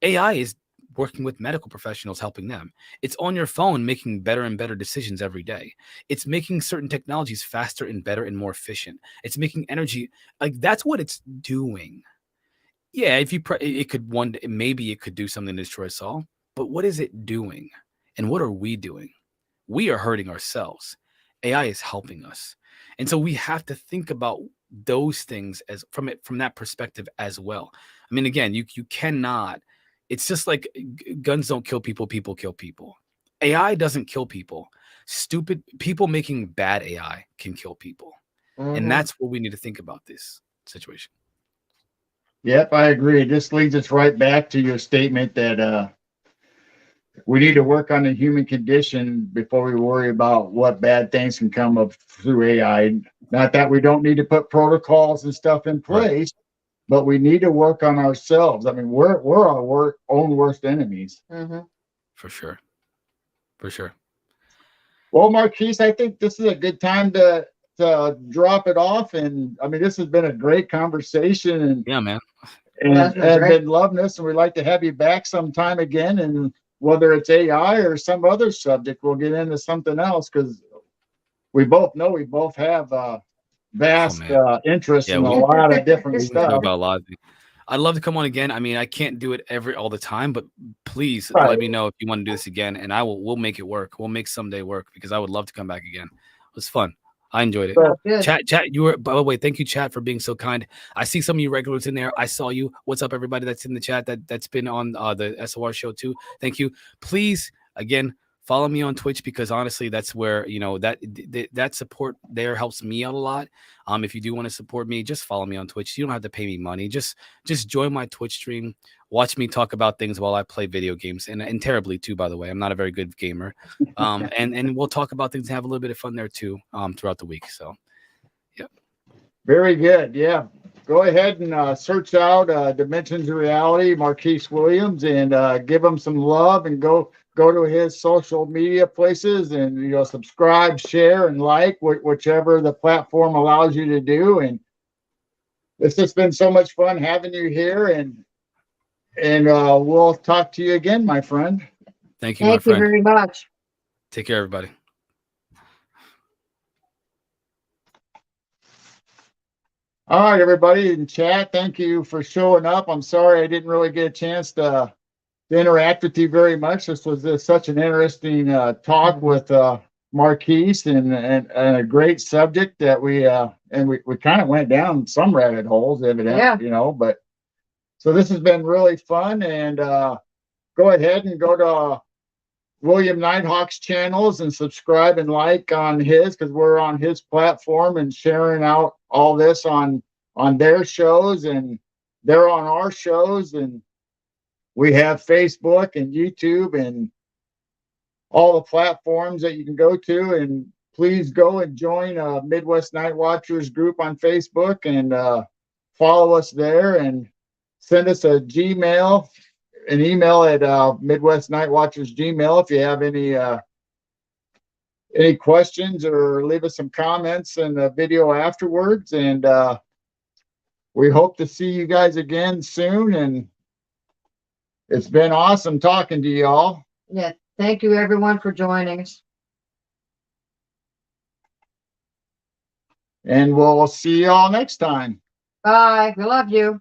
AI is working with medical professionals, helping them. It's on your phone, making better and better decisions every day. It's making certain technologies faster and better and more efficient. It's making energy, that's what it's doing. Yeah, if it could maybe it could do something to destroy us all, but what is it doing? And what are we doing? We are hurting ourselves. AI is helping us. And so we have to think about those things from that perspective as well. I mean, again, you cannot, it's just like guns don't kill people, people kill people. AI doesn't kill people. Stupid people making bad AI can kill people. Mm-hmm. And that's what we need to think about this situation. Yep, I agree. This leads us right back to your statement that we need to work on the human condition before we worry about what bad things can come up through AI. Not that we don't need to put protocols and stuff in place, but we need to work on ourselves. I mean, we're our own worst enemies. Mm-hmm. For sure. Well, Marquise, I think this is a good time to drop it off. And I mean, this has been a great conversation. And yeah, man. And I've been loving this, and we'd like to have you back sometime again. And whether it's AI or some other subject, we'll get into something else, because we both have vast interest in a lot of different stuff. About a lot of things. I'd love to come on again. I mean, I can't do it all the time, but please let me know if you want to do this again, and we'll make it work. We'll make someday work, because I would love to come back again. It was fun. I enjoyed it. Chat, you were, by the way, thank you, chat, for being so kind. I see some of you regulars in there. I saw you. What's up, everybody that's in the chat that's been on the SOR show too? Thank you. Please, again, follow me on Twitch, because honestly, that's where, that support there helps me out a lot. If you do want to support me, just follow me on Twitch. You don't have to pay me money. Just join my Twitch stream. Watch me talk about things while I play video games, and terribly too, by the way. I'm not a very good gamer. And we'll talk about things and have a little bit of fun there too, throughout the week. So, yeah. Very good. Yeah. Go ahead and search out Dimensions of Reality, Marquise Williams, and give him some love and go to his social media places and subscribe, share, and like whichever the platform allows you to do. And it's just been so much fun having you here, and we'll talk to you again, my friend. Thank you, my Thank you friend. very much. Take care, everybody. All right, everybody in chat, thank you for showing up. I'm sorry I didn't really get a chance to interact with you very much. This was such an interesting talk with Marquise, and a great subject that we kind of went down some rabbit holes, evidently, but so this has been really fun. And go ahead and go to William Nighthawk's channels and subscribe and like on his, because we're on his platform and sharing out all this on their shows, and they're on our shows, and we have Facebook and YouTube and all the platforms that you can go to. And please go and join Midwest Night Watchers group on Facebook, and follow us there, and send us an email at Midwest Night Watchers Gmail if you have any questions, or leave us some comments in the video afterwards. And we hope to see you guys again soon. And it's been awesome talking to you all. Yeah. Thank you, everyone, for joining us. And we'll see you all next time. Bye. We love you.